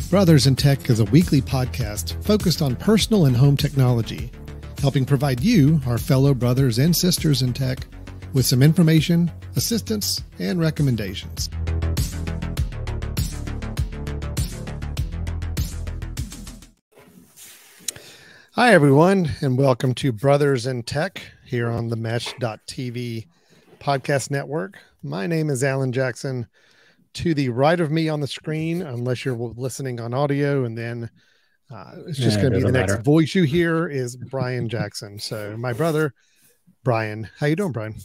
Brothers in Tech is a weekly podcast focused on personal and home technology, helping provide you, our fellow brothers and sisters in tech, with some information, assistance, and recommendations. Hi, everyone, and welcome to Brothers in Tech here on the Mesh.tv podcast network. My name is Alan Jackson. To the right of me on the screen, unless you're listening on audio, and then it's just going to be the next voice you hear is Brian Jackson. So my brother, Brian. How you doing, Brian?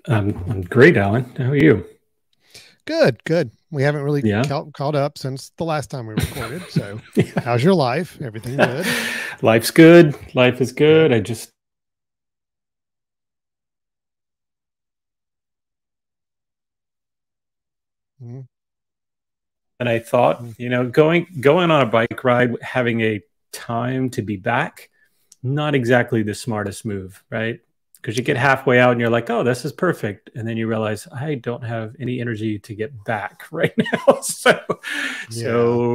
I'm great, Alan. How are you? Good. We haven't really caught up since the last time we recorded. So how's your life? Everything good? Life's good. Life is good. I just and I thought, going on a bike ride, having a time to be back, not exactly the smartest move, right? Because you get halfway out and you're like, oh, this is perfect. And then you realize I don't have any energy to get back right now. So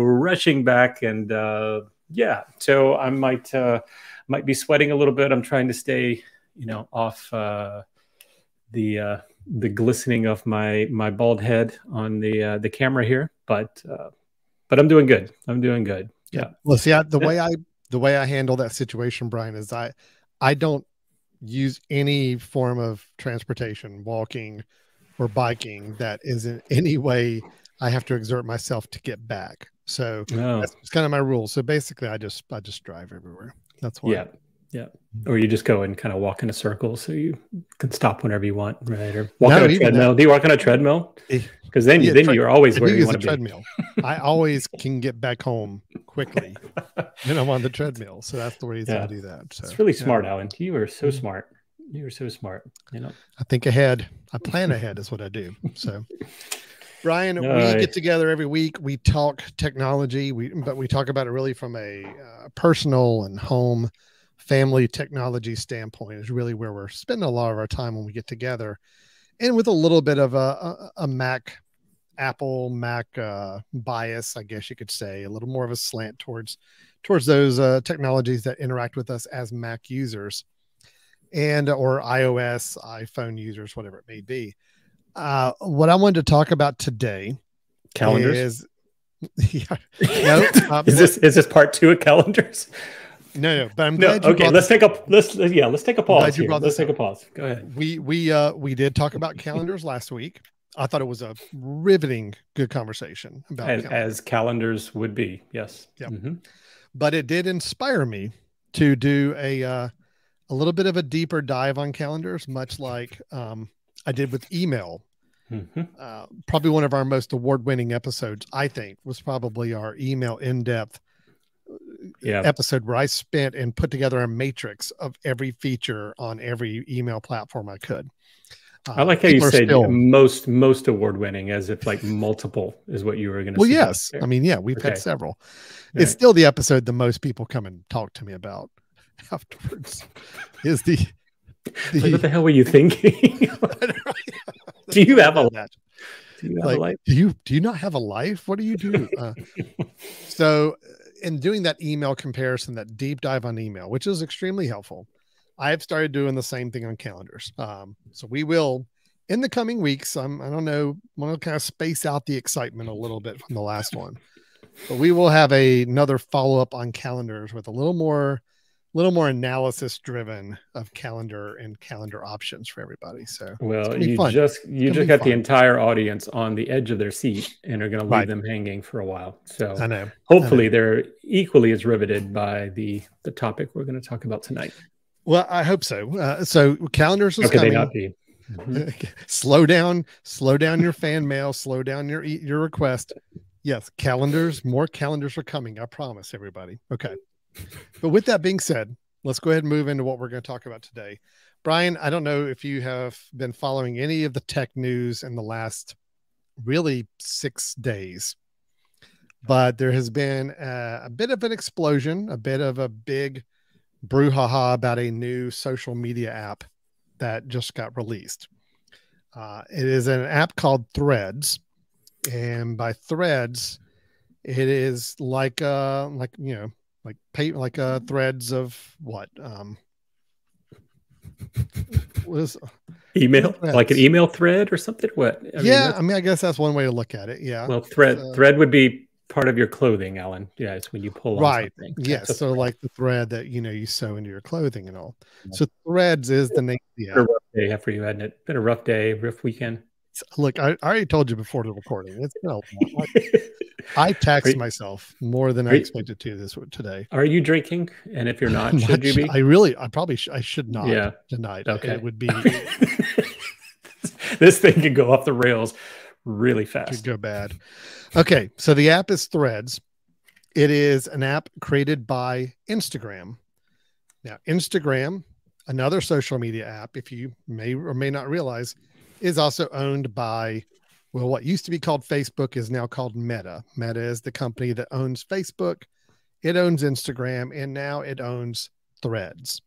rushing back and so I might be sweating a little bit. I'm trying to stay, off the glistening of my bald head on the camera here, but I'm doing good. Yeah. Well, see, the way I handle that situation, Brian, is I don't use any form of transportation, walking or biking, that is in any way I have to exert myself to get back. So that's kind of my rule. So basically I just drive everywhere. That's why. Yeah. Or you just go and kind of walk in a circle so you can stop whenever you want, right? Or walk on a treadmill. Do you walk on a treadmill? Because then you're always where you want to be. Treadmill. I always can get back home quickly when I'm on the treadmill. So that's the reason I do that. So it's really smart, Alan. You are so smart. You are so smart. I think ahead. I plan ahead is what I do. So Brian, we get together every week. We talk technology, but we talk about it really from a personal and home family technology standpoint is really where we're spending a lot of our time when we get together, and with a little bit of a Apple Mac bias, I guess you could say, a little more of a slant towards those technologies that interact with us as Mac users or iOS, iPhone users, whatever it may be. What I wanted to talk about today, calendars. Is this part 2 of calendars? No, but I'm glad you okay, let's take a pause. Let's take a pause. Go ahead. We did talk about calendars last week. I thought it was a riveting good conversation about as calendars would be. Yes. Yeah. Mm-hmm. But it did inspire me to do a little bit of a deeper dive on calendars, much like I did with email. Mm-hmm. Probably one of our most award-winning episodes, I think, was probably our email in-depth episode where I spent and put together a matrix of every feature on every email platform I could. I like how you said most award-winning, as if like multiple is what you were going to say. Well, yes. I mean, we've had several. Right. It's still the episode the most people come and talk to me about afterwards is the like, what the hell were you thinking? Do you have a life? Do you have a life? Do you not have a life? What do you do? So in doing that email comparison, that deep dive on email, which is extremely helpful, I have started doing the same thing on calendars. So we will, in the coming weeks, I don't know, I want to kind of space out the excitement a little bit from the last one, but we will have another follow-up on calendars with a little more analysis driven of calendar and calendar options for everybody. So you just got the entire audience on the edge of their seat and are going to leave them hanging for a while. So I know. Hopefully they're equally as riveted by the topic we're going to talk about tonight. Well, I hope so. So calendars is coming. They not be? Mm-hmm. Slow down your fan mail, slow down your request. Yes, more calendars are coming. I promise everybody. Okay. But with that being said, let's go ahead and move into what we're going to talk about today. Brian, I don't know if you have been following any of the tech news in the last really 6 days, but there has been a bit of an explosion, a bit of a big brouhaha about a new social media app that just got released. It is an app called Threads. And by Threads, It is like threads of what? What is Email, like an email thread or something? What? I mean, I guess that's one way to look at it. Yeah. Well, thread would be part of your clothing, Alan. Yeah, it's when you pull on something. Yes. So like the thread that you sew into your clothing and all. So threads is the name. Yeah. Been a rough day for you, hadn't it? Been a rough day, rough weekend. Look, I already told you before the recording. It's been a lot. I taxed myself more than I expected to today. Are you drinking? And if you're not, should you be? I should not. Yeah. Tonight. Okay. It would be. This thing can go off the rails really fast. Could go bad. Okay. So the app is Threads. It is an app created by Instagram. Now, Instagram, another social media app, if you may or may not realize, is also owned by, well, what used to be called Facebook is now called Meta. Meta is the company that owns Facebook. It owns Instagram, and now it owns Threads.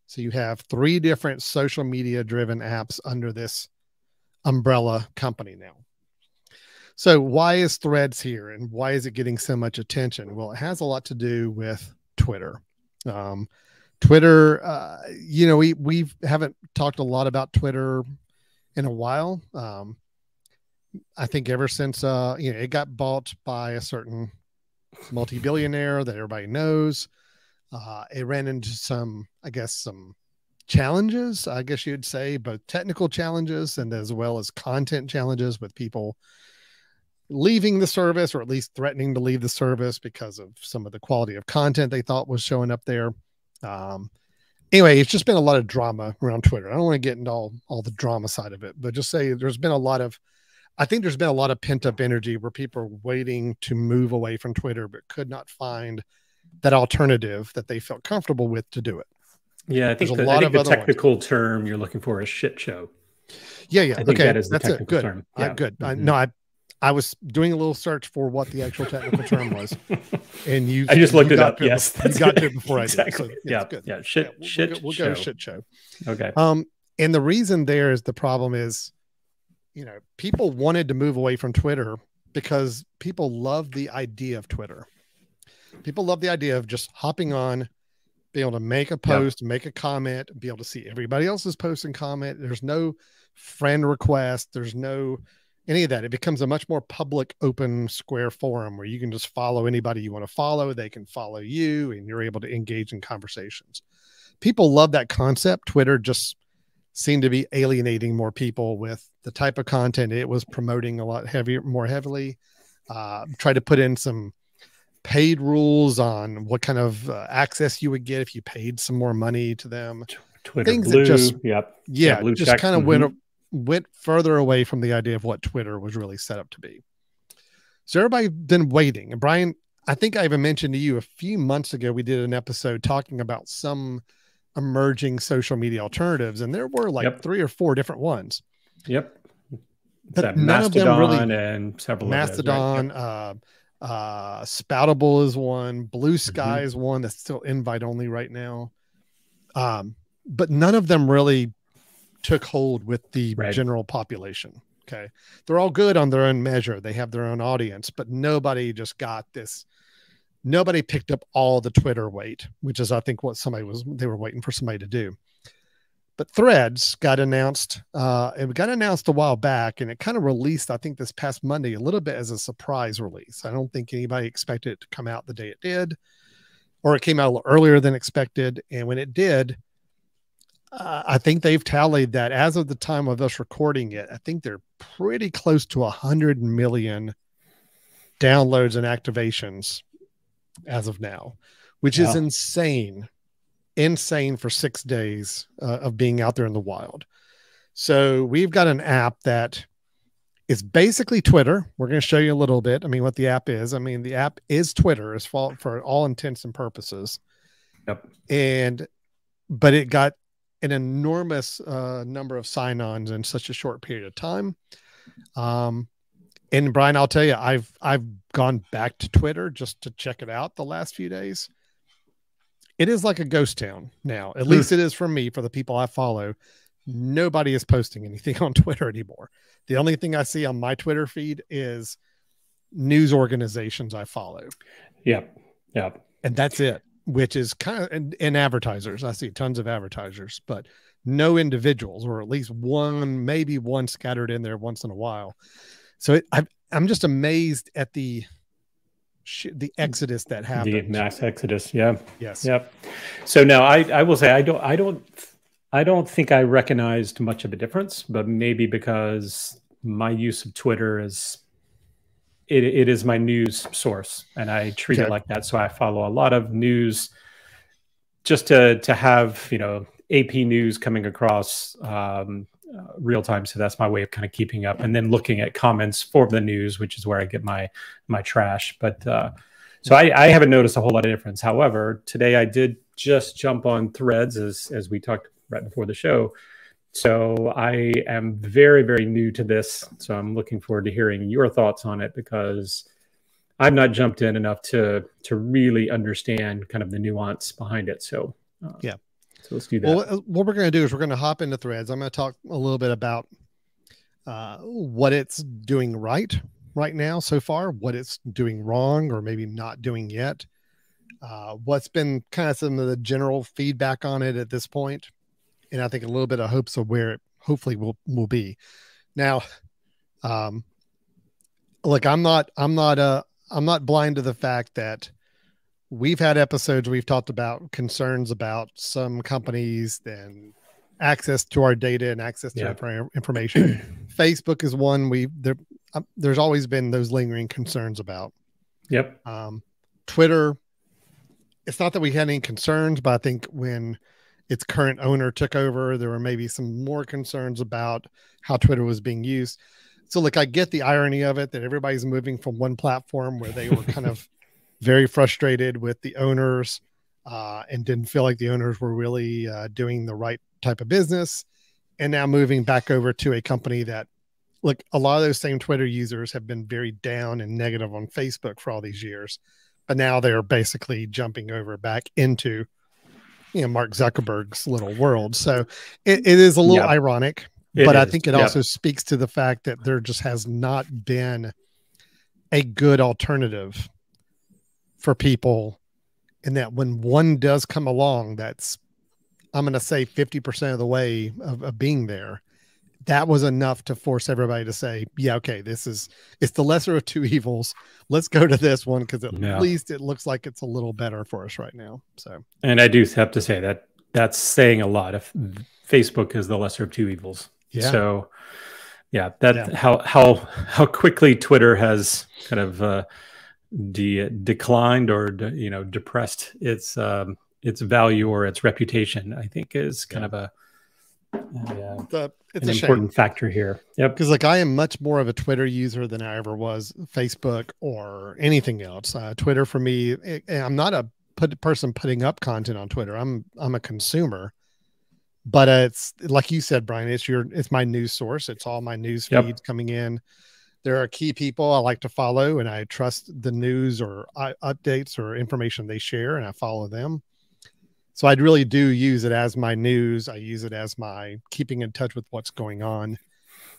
So you have 3 different social media driven apps under this umbrella company now. So why is Threads here, and why is it getting so much attention? Well, it has a lot to do with Twitter. Twitter, we haven't talked a lot about Twitter in a while. I think ever since it got bought by a certain multi-billionaire that everybody knows, it ran into some challenges, I guess you'd say, both technical challenges and as well as content challenges, with people leaving the service, or at least threatening to leave the service because of some of the quality of content they thought was showing up there. Anyway, it's just been a lot of drama around Twitter. I don't want to get into all the drama side of it, but just say there's been a lot of pent up energy where people are waiting to move away from Twitter, but could not find that alternative that they felt comfortable with to do it. Yeah, I think the technical term you're looking for is shit show. Yeah. I think that is the technical term. Yeah. Good. Mm-hmm. I was doing a little search for what the actual technical term was, and I just looked it up. Yes, you got to it before exactly. I did. So, yeah, good. Yeah. Shit. We'll go shit show. Okay. And the reason there is the problem is, people wanted to move away from Twitter because people love the idea of Twitter. People love the idea of just hopping on, be able to make a post, make a comment, be able to see everybody else's post and comment. There's no friend request. There's no any of that. It becomes a much more public, open, square forum where you can just follow anybody you want to follow. They can follow you, and you're able to engage in conversations. People love that concept. Twitter just seemed to be alienating more people with the type of content it was promoting a lot more heavily. Tried to put in some paid rules on what kind of access you would get if you paid some more money to them. Twitter things Blue, that just kind of went further away from the idea of what Twitter was really set up to be. So everybody's been waiting. And Brian, I think I even mentioned to you a few months ago, we did an episode talking about some emerging social media alternatives, and there were like 3 or 4 different ones. Yep. But none of them really, and several Mastodon, Spoutable is one, Blue Sky is one that's still invite only right now. But none of them really took hold with the general population. Okay. They're all good on their own measure. They have their own audience, but nobody just got this. Nobody picked up all the Twitter weight, which is, I think, what they were waiting for somebody to do. But Threads got announced. It got announced a while back, and it kind of released, I think, this past Monday, a little bit as a surprise release. I don't think anybody expected it to come out the day it did, or it came out a little earlier than expected. And when it did, I think they've tallied that as of the time of us recording it, I think they're pretty close to 100 million downloads and activations as of now, which is insane for 6 days of being out there in the wild. So we've got an app that is basically Twitter. We're going to show you a little bit. I mean, what the app is. I mean, the app is Twitter for all intents and purposes. Yep. But it got an enormous number of sign-ons in such a short period of time. And Brian, I'll tell you, I've gone back to Twitter just to check it out the last few days. It is like a ghost town now. At least it is for me, for the people I follow. Nobody is posting anything on Twitter anymore. The only thing I see on my Twitter feed is news organizations I follow. Yep. Yep. And that's it, which is kind of, and advertisers. I see tons of advertisers, but no individuals, or at least one, maybe one scattered in there once in a while. So I'm just amazed at the exodus that happened. The mass exodus. Yeah. Yes. Yep. So now I will say, I don't think I recognized much of a difference, but maybe because my use of Twitter is, it is my news source, and I treat it like that. So I follow a lot of news just to have, you know, AP news coming across real time. So that's my way of kind of keeping up, and then looking at comments for the news, which is where I get my trash. But so I haven't noticed a whole lot of difference. However, today I did just jump on Threads, as we talked right before the show. So I am very, very new to this. So I'm looking forward to hearing your thoughts on it, because I've not jumped in enough to really understand kind of the nuance behind it. So yeah. So let's do that. Well, what we're going to do is we're going to hop into Threads. I'm going to talk a little bit about what it's doing right now so far, what it's doing wrong or maybe not doing yet, what's been kind of some of the general feedback on it at this point, and I think a little bit of hopes of where it hopefully will be. Now, look, I'm not blind to the fact that we've had episodes we've talked about concerns about some companies and access to our data and access to our information. Facebook is one there's always been those lingering concerns about. Yep. Twitter, it's not that we had any concerns, but I think when its current owner took over, there were maybe some more concerns about how Twitter was being used. So look, I get the irony of it, that everybody's moving from one platform where they were kind of very frustrated with the owners and didn't feel like the owners were really doing the right type of business, and now moving back over to a company that, look, a lot of those same Twitter users have been very down and negative on Facebook for all these years, but now they're basically jumping over back into, you know, Mark Zuckerberg's little world. So it is a little ironic, but I think it also speaks to the fact that there just has not been a good alternative for people, and that when one does come along, that's, I'm going to say 50% of the way of being there, that was enough to force everybody to say, yeah, okay, it's the lesser of two evils. Let's go to this one, because at least it looks like it's a little better for us right now. So, and I do have to say that that's saying a lot. If Facebook is the lesser of two evils. Yeah. So how quickly Twitter has kind of declined or depressed its value or its reputation, I think is kind of it's an important factor here. Yep. Because like, I am much more of a Twitter user than I ever was Facebook or anything else. Twitter for me, I'm not a person putting up content on Twitter. I'm a consumer, but it's like you said, Brian, it's my news source. It's all my news feeds coming in. There are key people I like to follow, and I trust the news or updates or information they share, and I follow them. So I really do use it as my news. I use it as my keeping in touch with what's going on,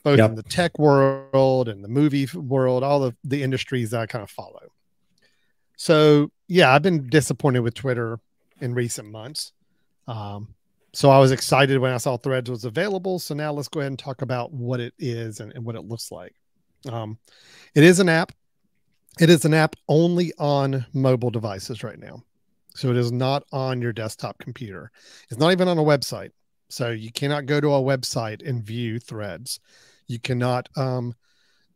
both in the tech world and the movie world, all of the industries that I kind of follow. So yeah, I've been disappointed with Twitter in recent months. So I was excited when I saw Threads was available. So now let's go ahead and talk about what it is and what it looks like. It is an app. It is an app only on mobile devices right now. So it is not on your desktop computer. It's not even on a website. So you cannot go to a website and view Threads. You cannot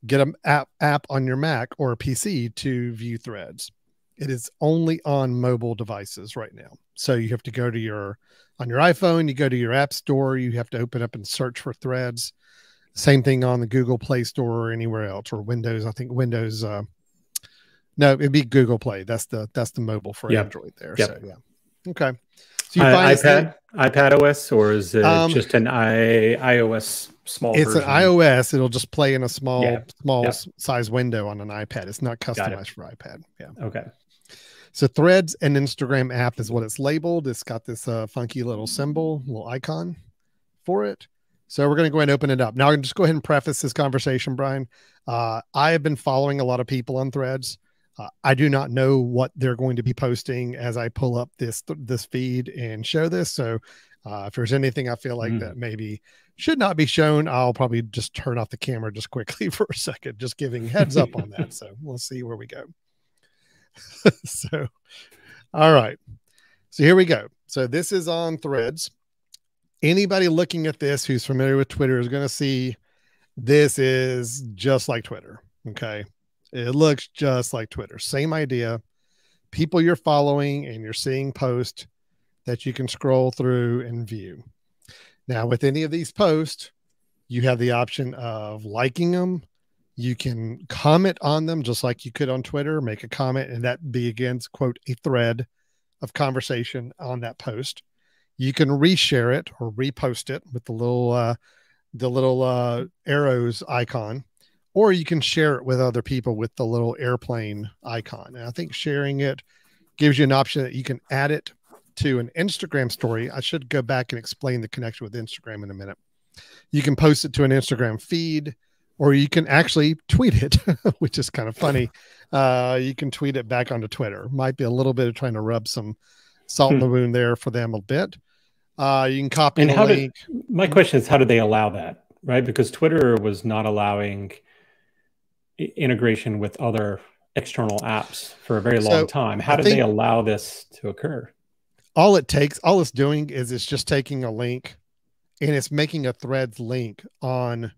get an app on your Mac or a PC to view Threads. It is only on mobile devices right now. So you have to go to on your iPhone, you go to your app store, you have to open up and search for Threads. Same thing on the Google Play Store or anywhere else, or Windows. I think Windows, no, it'd be Google Play. That's the mobile for Android there. So yeah. Okay. So you find iPad OS, or is it just an iOS small version? It's an iOS. It'll just play in a small size window on an iPad. It's not customized for iPad. Yeah. Okay. So Threads and Instagram app is what it's labeled. It's got this funky little symbol, little icon for it. So we're going to go ahead and open it up. Now I'm just go ahead and preface this conversation, Brian. I have been following a lot of people on Threads. I do not know what they're going to be posting as I pull up this feed and show this. So if there's anything I feel like that maybe should not be shown, I'll probably just turn off the camera just quickly for a second, just giving heads up on that. So we'll see where we go. So, all right. So here we go. So this is on Threads. Anybody looking at this who's familiar with Twitter is going to see this is just like Twitter. Okay. It looks just like Twitter. Same idea. People you're following and you're seeing posts that you can scroll through and view. Now, with any of these posts, you have the option of liking them. You can comment on them just like you could on Twitter, make a comment, and that be against, quote, a thread of conversation on that post. You can reshare it or repost it with the little arrows icon, or you can share it with other people with the little airplane icon. And I think sharing it gives you an option that you can add it to an Instagram story. I should go back and explain the connection with Instagram in a minute. You can post it to an Instagram feed, or you can actually tweet it, which is kind of funny. You can tweet it back onto Twitter. Might be a little bit of trying to rub some salt in the wound there for them a bit. You can copy the link. My question is, how do they allow that? Right? Because Twitter was not allowing integration with other external apps for a very long time. How did they allow this to occur? All it's doing is it's just taking a link and it's making a Threads link on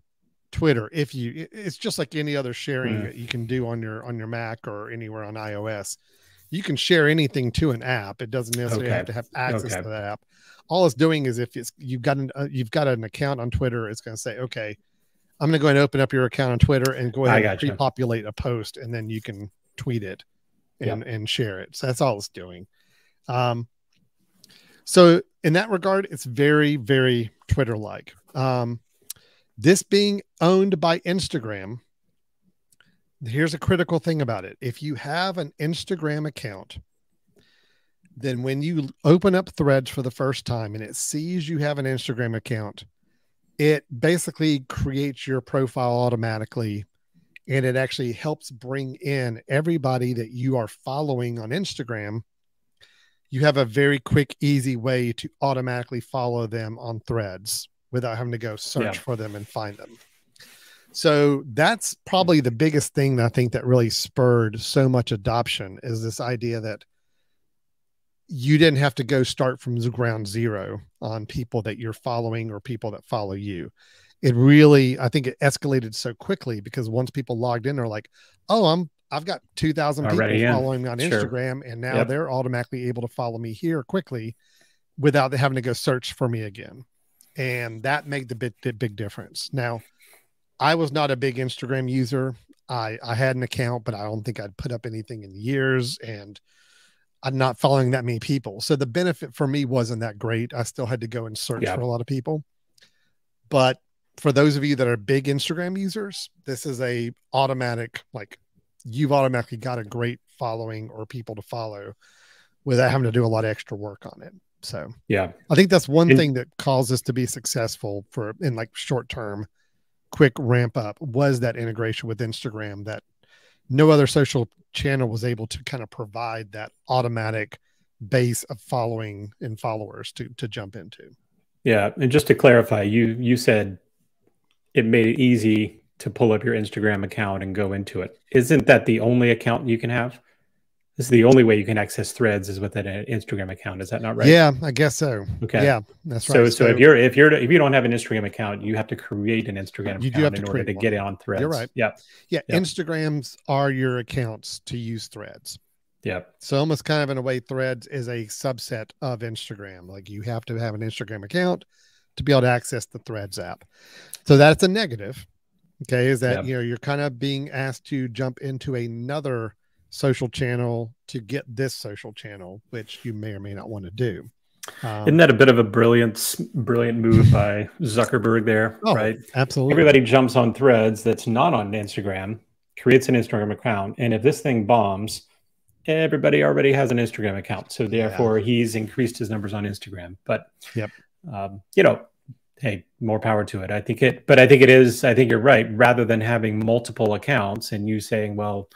Twitter. It's just like any other sharing that you can do on your Mac or anywhere on iOS. You can share anything to an app. It doesn't necessarily have to have access to that app. All it's doing is if you've got an account on Twitter, it's going to say, okay, I'm going to go ahead and open up your account on Twitter and go ahead and pre-populate a post, and then you can tweet it and share it. So that's all it's doing. So in that regard, it's very, very Twitter-like. This being owned by Instagram, here's a critical thing about it. If you have an Instagram account, then when you open up Threads for the first time and it sees you have an Instagram account, it basically creates your profile automatically, and it actually helps bring in everybody that you are following on Instagram. You have a very quick, easy way to automatically follow them on Threads without having to go search for them and find them. So that's probably the biggest thing that I think that really spurred so much adoption, is this idea that you didn't have to go start from ground zero on people that you're following or people that follow you. It really, I think it escalated so quickly because once people logged in, they're like, oh, I've got 2,000 people following me on Instagram, and now they're automatically able to follow me here quickly without having to go search for me again. And that made the big difference. Now, I was not a big Instagram user. I had an account, but I don't think I'd put up anything in years, and I'm not following that many people. So the benefit for me wasn't that great. I still had to go and search for a lot of people. But for those of you that are big Instagram users, this is a automatic, like, you've automatically got a great following or people to follow without having to do a lot of extra work on it. So I think that's one thing that caused us to be successful in like short term, quick ramp up, was that integration with Instagram that no other social channel was able to kind of provide that automatic base of following and followers to jump into. Yeah. And just to clarify, you said it made it easy to pull up your Instagram account and go into it. Isn't that the only account you can have? This is the only way you can access Threads is with an Instagram account. Is that not right? Yeah, I guess so. Okay. Yeah, that's right. So if you don't have an Instagram account, you have to create an Instagram account in order to get it on Threads. You're right. Yeah. Instagrams are your accounts to use Threads. Yeah. So almost kind of in a way, Threads is a subset of Instagram. Like, you have to have an Instagram account to be able to access the Threads app. So that's a negative. Okay. Is that, you're kind of being asked to jump into another social channel to get this social channel, which you may or may not want to do. Isn't that a bit of a brilliant move by Zuckerberg there? Right. Absolutely. Everybody jumps on Threads that's not on Instagram, creates an Instagram account. And if this thing bombs, everybody already has an Instagram account. So therefore he's increased his numbers on Instagram. But, hey, more power to it. I think you're right. Rather than having multiple accounts and you saying, well,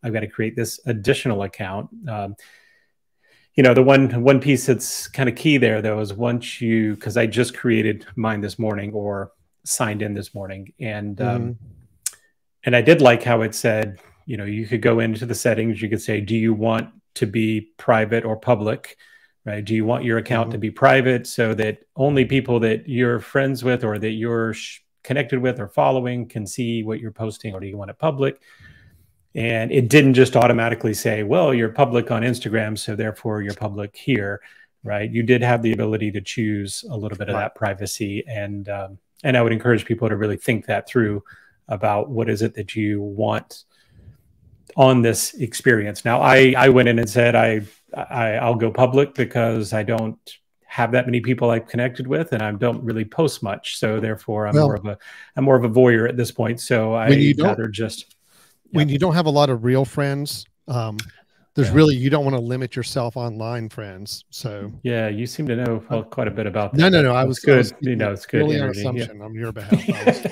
I've got to create this additional account. The one piece that's kind of key there, though, is because I just created mine this morning, or signed in this morning, and I did like how it said, you could go into the settings. You could say, do you want to be private or public? Right? Do you want your account to be private so that only people that you're friends with or that you're connected with or following can see what you're posting, or do you want it public? And it didn't just automatically say, well, you're public on Instagram, so therefore you're public here, right? You did have the ability to choose a little bit of that privacy. And I would encourage people to really think that through about what is it that you want on this experience. Now, I went in and said, I'll go public because I don't have that many people I've connected with, and I don't really post much. So therefore I'm more of a voyeur at this point. So I'd rather just... When you don't have a lot of real friends, you don't want to limit yourself online friends. So yeah, you seem to know quite a bit about that. No. I was good. It's good. Really an assumption on your behalf.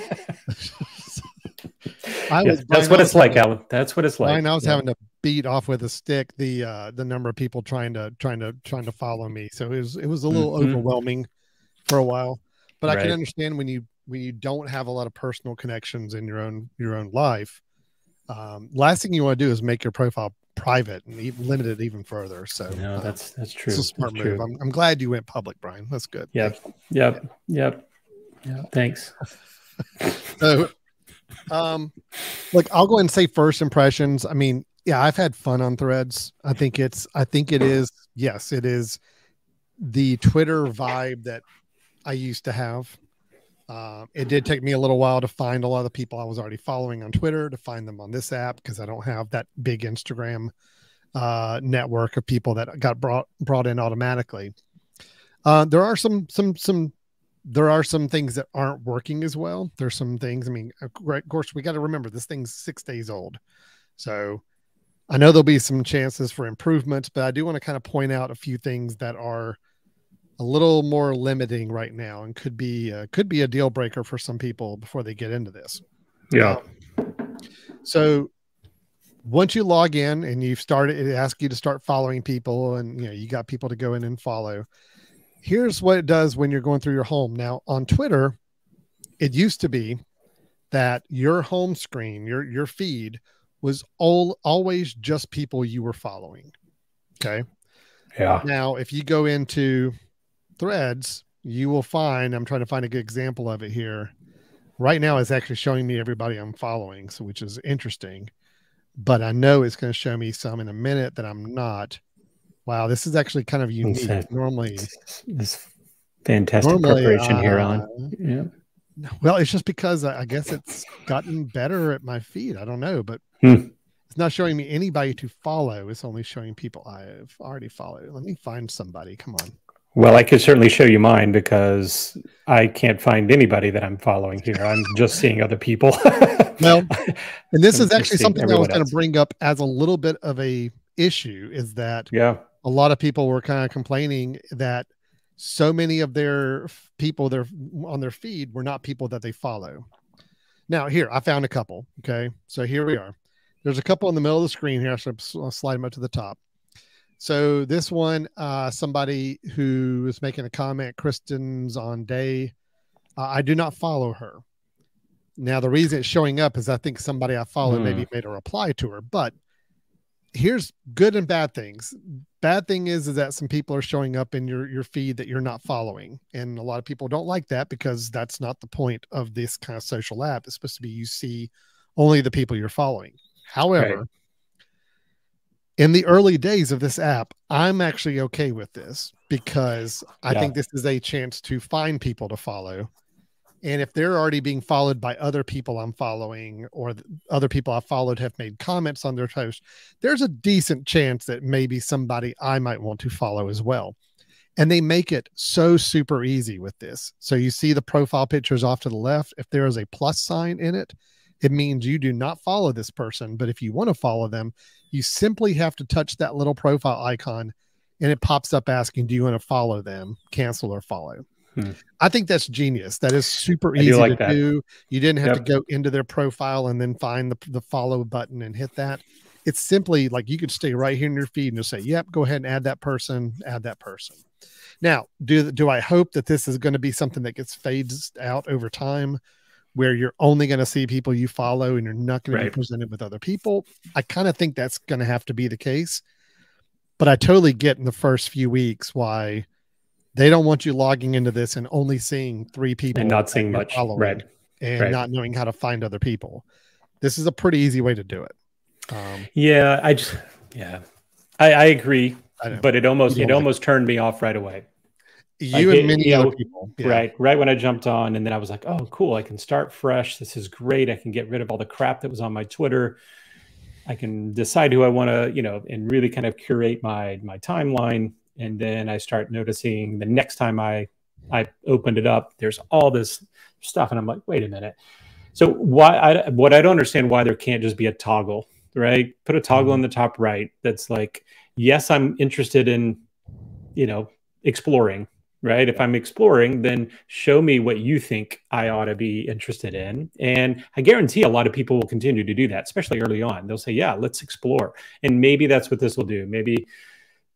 That's what it's like, Alan. That's what it's like. I was having to beat off with a stick the number of people trying to follow me. So it was a little overwhelming for a while. But I can understand when you don't have a lot of personal connections in your own life. Last thing you want to do is make your profile private and limit it even further. So no, that's true. It's a smart move. I'm glad you went public, Brian. That's good. Yep. Thanks. So, look, I'll go ahead and say first impressions. I mean, yeah, I've had fun on Threads. I think it is. Yes, it is the Twitter vibe that I used to have. It did take me a little while to find a lot of the people I was already following on Twitter, to find them on this app, because I don't have that big Instagram network of people that got brought in automatically. There are some things that aren't working as well. There's some things, I mean, of course, we got to remember this thing's 6 days old. So I know there'll be some chances for improvement, but I do want to kind of point out a few things that are a little more limiting right now and could be a deal breaker for some people before they get into this. Yeah. So once you log in and you've started, it asks you to start following people, and you got people to go in and follow. Here's what it does when you're going through your home. Now on Twitter, it used to be that your home screen, your feed was always just people you were following. Okay. Yeah. Now, if you go into Threads, you will find, I'm trying to find a good example of it here. Right now it's actually showing me everybody I'm following, so which is interesting, but I know it's going to show me some in a minute that I'm not. Wow, this is actually kind of unique. Normally this fantastic preparation here on. Yeah. Well, it's just because I guess it's gotten better at my feed. I don't know, but it's not showing me anybody to follow. It's only showing people I've already followed. Let me find somebody. Come on. Well, I could certainly show you mine, because I can't find anybody that I'm following here. I'm just seeing other people. Well, and this is actually something I was going to bring up as a little bit of a issue, is that a lot of people were kind of complaining that so many of their people on their feed were not people that they follow. Now here, I found a couple. Okay. So here we are. There's a couple in the middle of the screen here. I'll slide them up to the top. So this one, somebody who is making a comment, Kristen's on day. I do not follow her. Now, the reason it's showing up is I think somebody I follow maybe made a reply to her, but here's good and bad things. Bad thing is that some people are showing up in your feed that you're not following. And a lot of people don't like that, because that's not the point of this kind of social app. It's supposed to be, you see only the people you're following. However, in the early days of this app, I'm actually okay with this, because I think this is a chance to find people to follow. And if they're already being followed by other people I'm following, or other people I've followed have made comments on their post, there's a decent chance that maybe somebody I might want to follow as well. And they make it so super easy with this. So you see the profile pictures off to the left. If there is a plus sign in it, it means you do not follow this person. But if you want to follow them, you simply have to touch that little profile icon, and it pops up asking, do you want to follow them, cancel or follow? I think that's genius. That is super I do easy like to that. do. You didn't have to go into their profile and then find the follow button and hit that. It's simply like you could stay right here in your feed and just say, yep, go ahead and add that person, add that person. Now, do I hope that this is going to be something that gets phased out over time, where you're only going to see people you follow and you're not going to be presented with other people? I kind of think that's going to have to be the case. But I totally get in the first few weeks why they don't want you logging into this and only seeing 3 people and not seeing much, and not knowing how to find other people. This is a pretty easy way to do it. I agree, but it almost turned me off right away. And many other people. Yeah. Right when I jumped on, and then I was like, oh, cool. I can start fresh. This is great. I can get rid of all the crap that was on my Twitter. I can decide who I want to, and really kind of curate my timeline. And then I start noticing the next time I opened it up, there's all this stuff. And I'm like, wait a minute. So what I don't understand why there can't just be a toggle, right? Put a toggle in the top right. That's like, yes, I'm interested in, exploring, right? If I'm exploring, then show me what you think I ought to be interested in. And I guarantee a lot of people will continue to do that, especially early on. They'll say, yeah, let's explore. And maybe that's what this will do. Maybe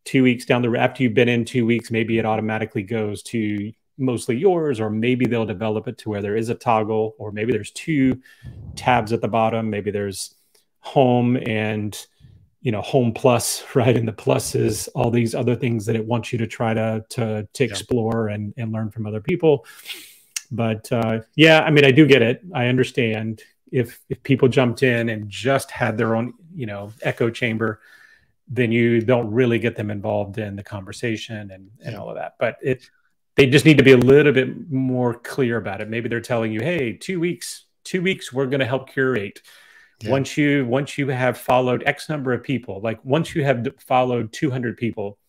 2 weeks down the road, after you've been in 2 weeks, maybe it automatically goes to mostly yours, or maybe they'll develop it to where there is a toggle, or maybe there's 2 tabs at the bottom. Maybe there's home and home plus, right? And the plus is all these other things that it wants you to try to explore and learn from other people. But I mean, I do get it. I understand if people jumped in and just had their own, echo chamber, then you don't really get them involved in the conversation and all of that. But they just need to be a little bit more clear about it. Maybe they're telling you, hey, 2 weeks, we're going to help curate. Yeah. Once you have followed X number of people, like once you have followed 200 people,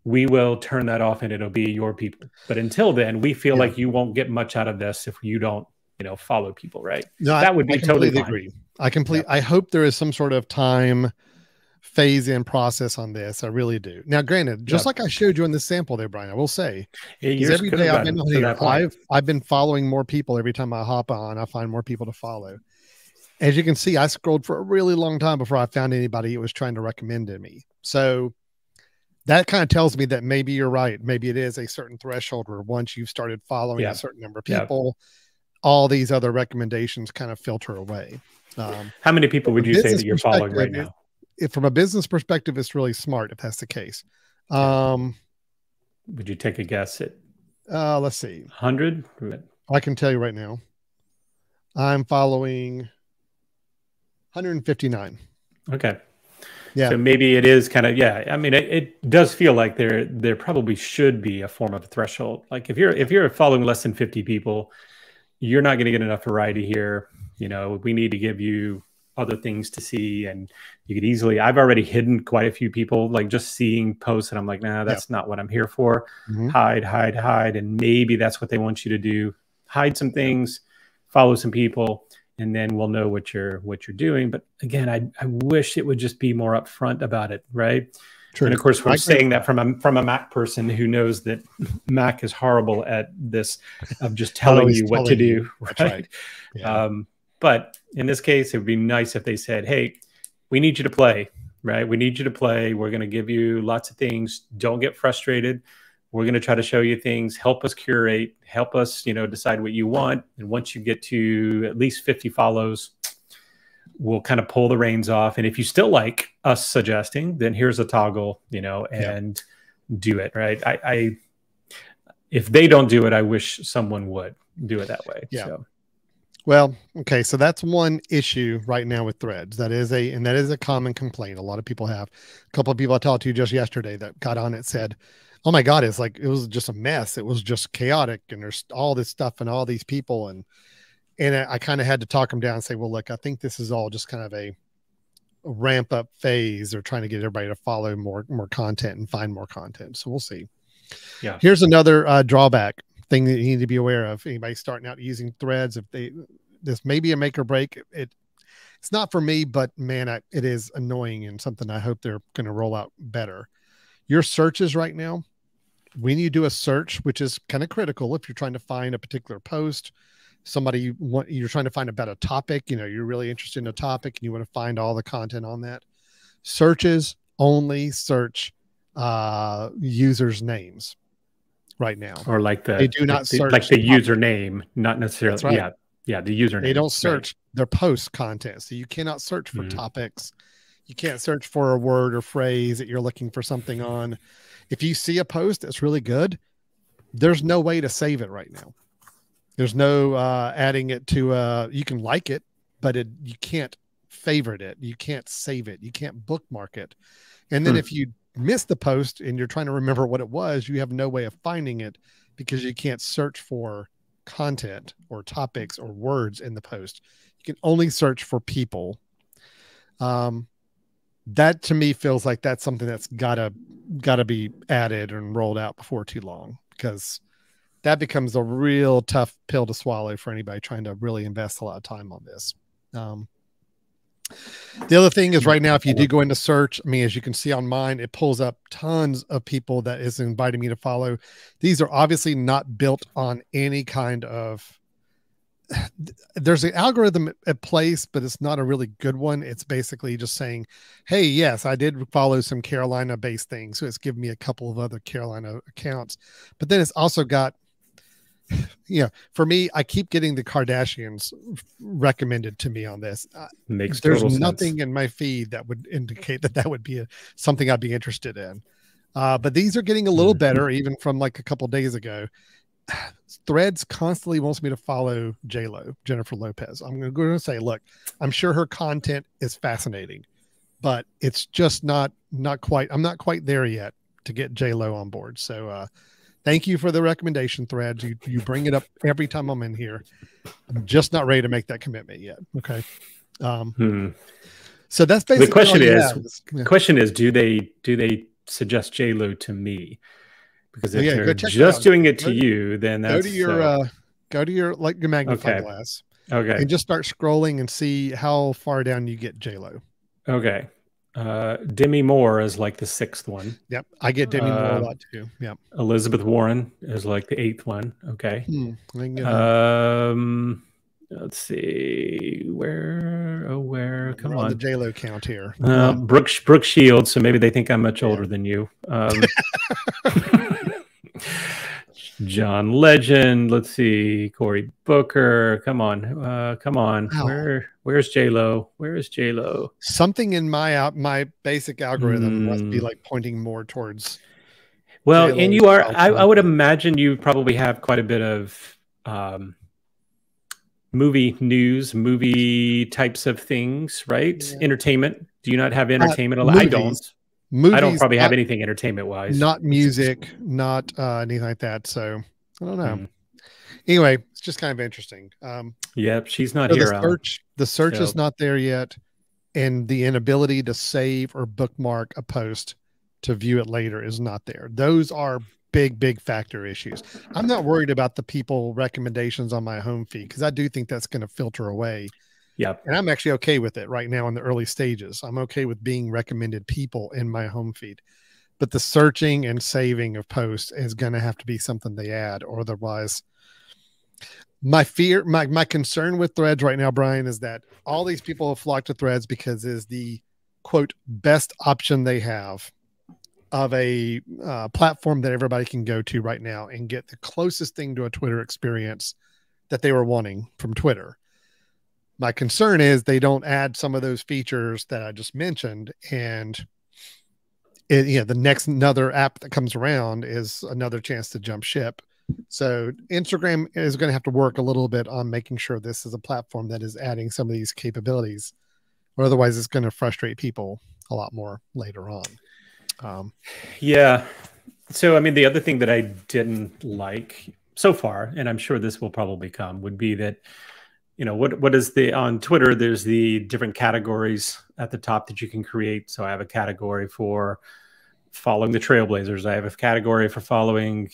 we will turn that off and it'll be your people. But until then, we feel like you won't get much out of this if you don't, follow people, right? No, that would be totally fine. Agree. I hope there is some sort of time phase in process on this. I really do. Now, granted, just like I showed you in this sample there, Brian, I will say, every day I've been here, I've been following more people. Every time I hop on, I find more people to follow. As you can see, I scrolled for a really long time before I found anybody who was trying to recommend to me. So that kind of tells me that maybe you're right. Maybe it is a certain threshold where once you've started following a certain number of people, all these other recommendations kind of filter away. How many people would you say that you're following right now? From a business perspective, it's really smart if that's the case. Would you take a guess at? Let's see. 100? I can tell you right now. I'm following 159. Okay. Yeah. So maybe it is kind of, I mean, it does feel like there probably should be a form of a threshold. Like if you're following less than 50 people, you're not going to get enough variety here. We need to give you other things to see, and you could easily, I've already hidden quite a few people, like just seeing posts and I'm like, nah, that's not what I'm here for. Hide. And maybe that's what they want you to do. Hide some things, follow some people, and then we'll know what you're doing. But again, I wish it would just be more upfront about it, right? True. And of course, we're saying that from a Mac person who knows that Mac is horrible at this of just telling you what to do, right? Yeah. But in this case, it would be nice if they said, hey, we need you to play, right? We need you to play. We're going to give you lots of things. Don't get frustrated. We're going to try to show you things, help us curate, help us, decide what you want. And once you get to at least 50 follows, we'll kind of pull the reins off. And if you still like us suggesting, then here's a toggle, and do it, right? If they don't do it, I wish someone would do it that way. Yeah. So. Well, okay. So that's one issue right now with Threads. That is a common complaint. A lot of people have. A couple of people I talked to just yesterday that got on it said, oh my God, it was just a mess. It was just chaotic. And there's all this stuff and all these people. And I kind of had to talk them down and say, well, look, I think this is all just kind of a ramp up phase. They're trying to get everybody to follow more content and find more content. So we'll see. Yeah. Here's another drawback thing that you need to be aware of. Anybody starting out using Threads, this may be a make or break. It's not for me, but man, it is annoying and something I hope they're going to roll out better. Your searches right now, when you do a search, which is kind of critical if you're trying to find a particular post, you're trying to find about a topic, you're really interested in a topic and you want to find all the content on that. Searches only search users' names right now. Or like they do not search like the username, not necessarily. That's right. Yeah, the username. They don't search their post content. So you cannot search for topics. You can't search for a word or phrase that you're looking for something on. If you see a post that's really good, there's no way to save it right now. There's no adding it to you can like it, but you can't favorite it. You can't save it. You can't bookmark it. And then if you miss the post and you're trying to remember what it was, you have no way of finding it because you can't search for content or topics or words in the post. You can only search for people. That to me feels like that's something that's gotta be added and rolled out before too long, because that becomes a real tough pill to swallow for anybody trying to really invest a lot of time on this. The other thing is right now, if you do go into search, I mean, as you can see on mine, it pulls up tons of people that is inviting me to follow. These are obviously not built on any kind of, there's an algorithm at place, but it's not a really good one. It's basically just saying, hey, yes, I did follow some Carolina based things. So it's given me a couple of other Carolina accounts, but then it's also got, for me, I keep getting the Kardashians recommended to me on this. There's nothing in my feed that would indicate that would be something I'd be interested in. But these are getting a little better, even from like a couple of days ago. Threads constantly wants me to follow J-Lo, Jennifer Lopez. I'm going to say, look, I'm sure her content is fascinating, but it's just not quite. I'm not quite there yet to get J-Lo on board. So thank you for the recommendation, Threads. You bring it up every time I'm in here. I'm just not ready to make that commitment yet. Okay. So that's basically the question is. The question is, do they suggest J-Lo to me? Because if they're just doing it to you, then that's go to your like your magnifying glass. Okay. And just start scrolling and see how far down you get J-Lo. Okay. Demi Moore is like the 6th one. Yep. I get Demi Moore a lot too. Yep. Elizabeth Warren is like the 8th one. Okay. Let's see where come on the J-Lo count here. Brooke Shields, so maybe they think I'm much older than you. John Legend, let's see, Cory Booker, come on. Wow. Where's J-Lo? Where is J-Lo? Something in my basic algorithm must be like pointing more towards J-Lo. And you are I would imagine you probably have quite a bit of movie news, movie types of things, right? Yeah. Entertainment. Do you not have entertainment? I don't. Movies, I don't probably have anything entertainment wise. Not music, not anything like that. So I don't know. Anyway, it's just kind of interesting. Yep, she's not here. The search is not there yet, and the inability to save or bookmark a post to view it later is not there. Those are big factor issues. I'm not worried about the people recommendations on my home feed because I do think that's going to filter away. Yeah. And I'm actually okay with it right now in the early stages. I'm okay with being recommended people in my home feed. But the searching and saving of posts is going to have to be something they add, or otherwise my concern with Threads right now, Brian, is that all these people have flocked to Threads because it is the quote best option they have of a platform that everybody can go to right now and get the closest thing to a Twitter experience that they were wanting from Twitter. My concern is they don't add some of those features that I just mentioned, and the next another app that comes around is another chance to jump ship. So Instagram is going to have to work a little bit on making sure this is a platform that is adding some of these capabilities, or otherwise it's going to frustrate people a lot more later on. Yeah. So, I mean, the other thing that I didn't like so far, and I'm sure this will probably come, would be that, what is on Twitter, there's the different categories at the top that you can create. So I have a category for following the Trailblazers. I have a category for following,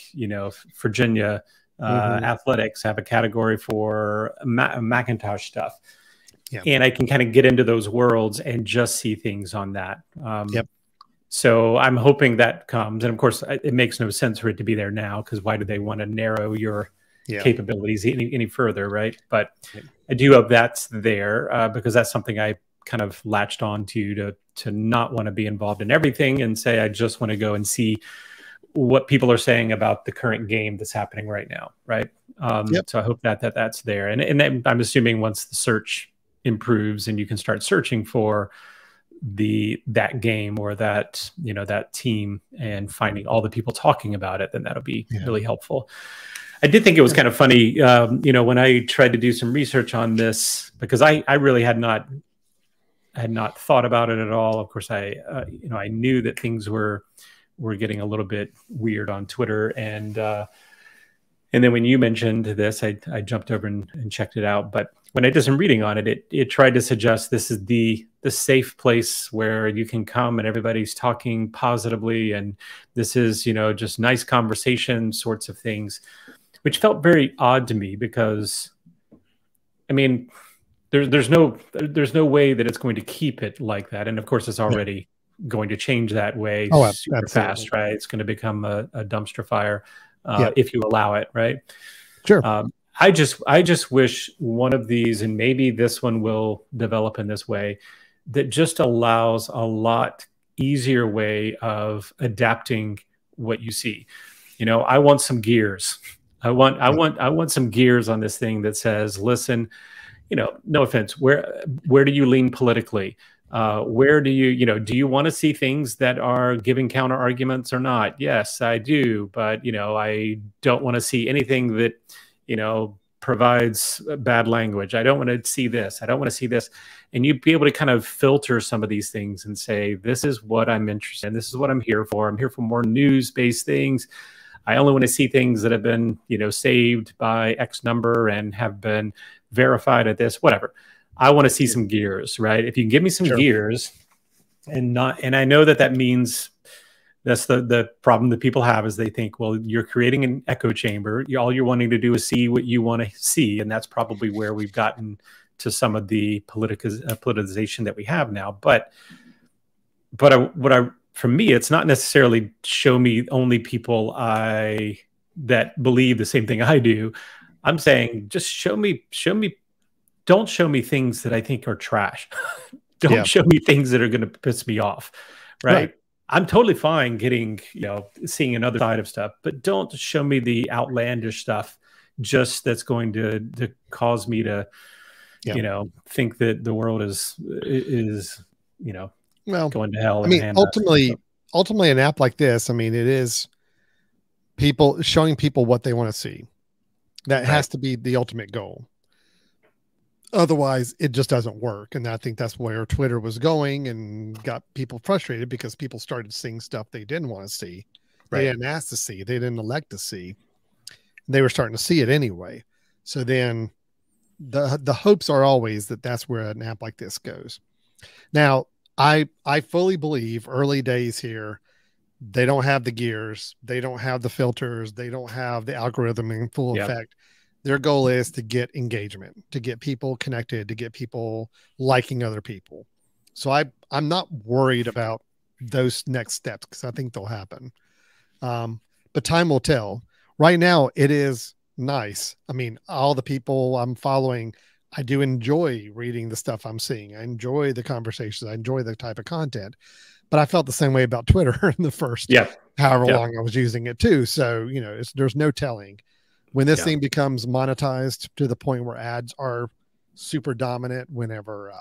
Virginia athletics. I have a category for Macintosh stuff. Yeah. And I can kind of get into those worlds and just see things on that. Yep. So I'm hoping that comes. And of course, it makes no sense for it to be there now, because why do they want to narrow your capabilities any further, right? But I do hope that's there, because that's something I kind of latched on to not want to be involved in everything and say, I just want to go and see what people are saying about the current game that's happening right now, right? So I hope that's there. And then I'm assuming once the search improves and you can start searching for that game or that, that team, and finding all the people talking about it, then that'll be really helpful. I did think it was kind of funny, when I tried to do some research on this, because I really had not thought about it at all. Of course, I knew that things were getting a little bit weird on Twitter, and then when you mentioned this, I jumped over and checked it out. But when I did some reading on it, it tried to suggest this is the safe place where you can come and everybody's talking positively, and this is just nice conversation sorts of things, which felt very odd to me, because I mean, there's no way that it's going to keep it like that, and of course it's already going to change that way super fast, right? It's going to become a dumpster fire if you allow it, right? Sure. I just wish one of these, and maybe this one will develop in this way, that just allows a lot easier way of adapting what you see. I want some gears. I want some gears on this thing that says, listen, no offense, where do you lean politically? Where do you want to see things that are giving counter arguments or not? Yes, I do. But, I don't want to see anything that, provides bad language. I don't want to see this. I don't want to see this. And you'd be able to kind of filter some of these things and say, this is what I'm interested in. This is what I'm here for. I'm here for more news-based things. I only want to see things that have been, saved by X number and have been verified at this, whatever. I want to see some gears, right? If you can give me some gears, and I know that means that's the problem that people have, is they think, well, you're creating an echo chamber. All you're wanting to do is see what you want to see. And that's probably where we've gotten to some of the politicization that we have now. But for me, it's not necessarily show me only people that believe the same thing I do. I'm saying just show me. Don't show me things that I think are trash. Don't show me things that are going to piss me off, right? I'm totally fine getting, seeing another side of stuff, but don't show me the outlandish stuff just that's going to cause me to, think that the world is going to hell. I mean, ultimately an app like this, I mean, it is people showing people what they want to see. That has to be the ultimate goal. Otherwise, it just doesn't work. And I think that's where Twitter was going and got people frustrated, because people started seeing stuff they didn't want to see. They didn't ask to see. They didn't elect to see. They were starting to see it anyway. So then the hopes are always that that's where an app like this goes. Now, I fully believe early days here, they don't have the gears. They don't have the filters. They don't have the algorithm in full effect. Their goal is to get engagement, to get people connected, to get people liking other people. So I'm not worried about those next steps, because I think they'll happen. But time will tell. Right now, it is nice. I mean, all the people I'm following, I do enjoy reading the stuff I'm seeing. I enjoy the conversations. I enjoy the type of content. But I felt the same way about Twitter in the first however long I was using it too. So, there's no telling. When this thing becomes monetized to the point where ads are super dominant, whenever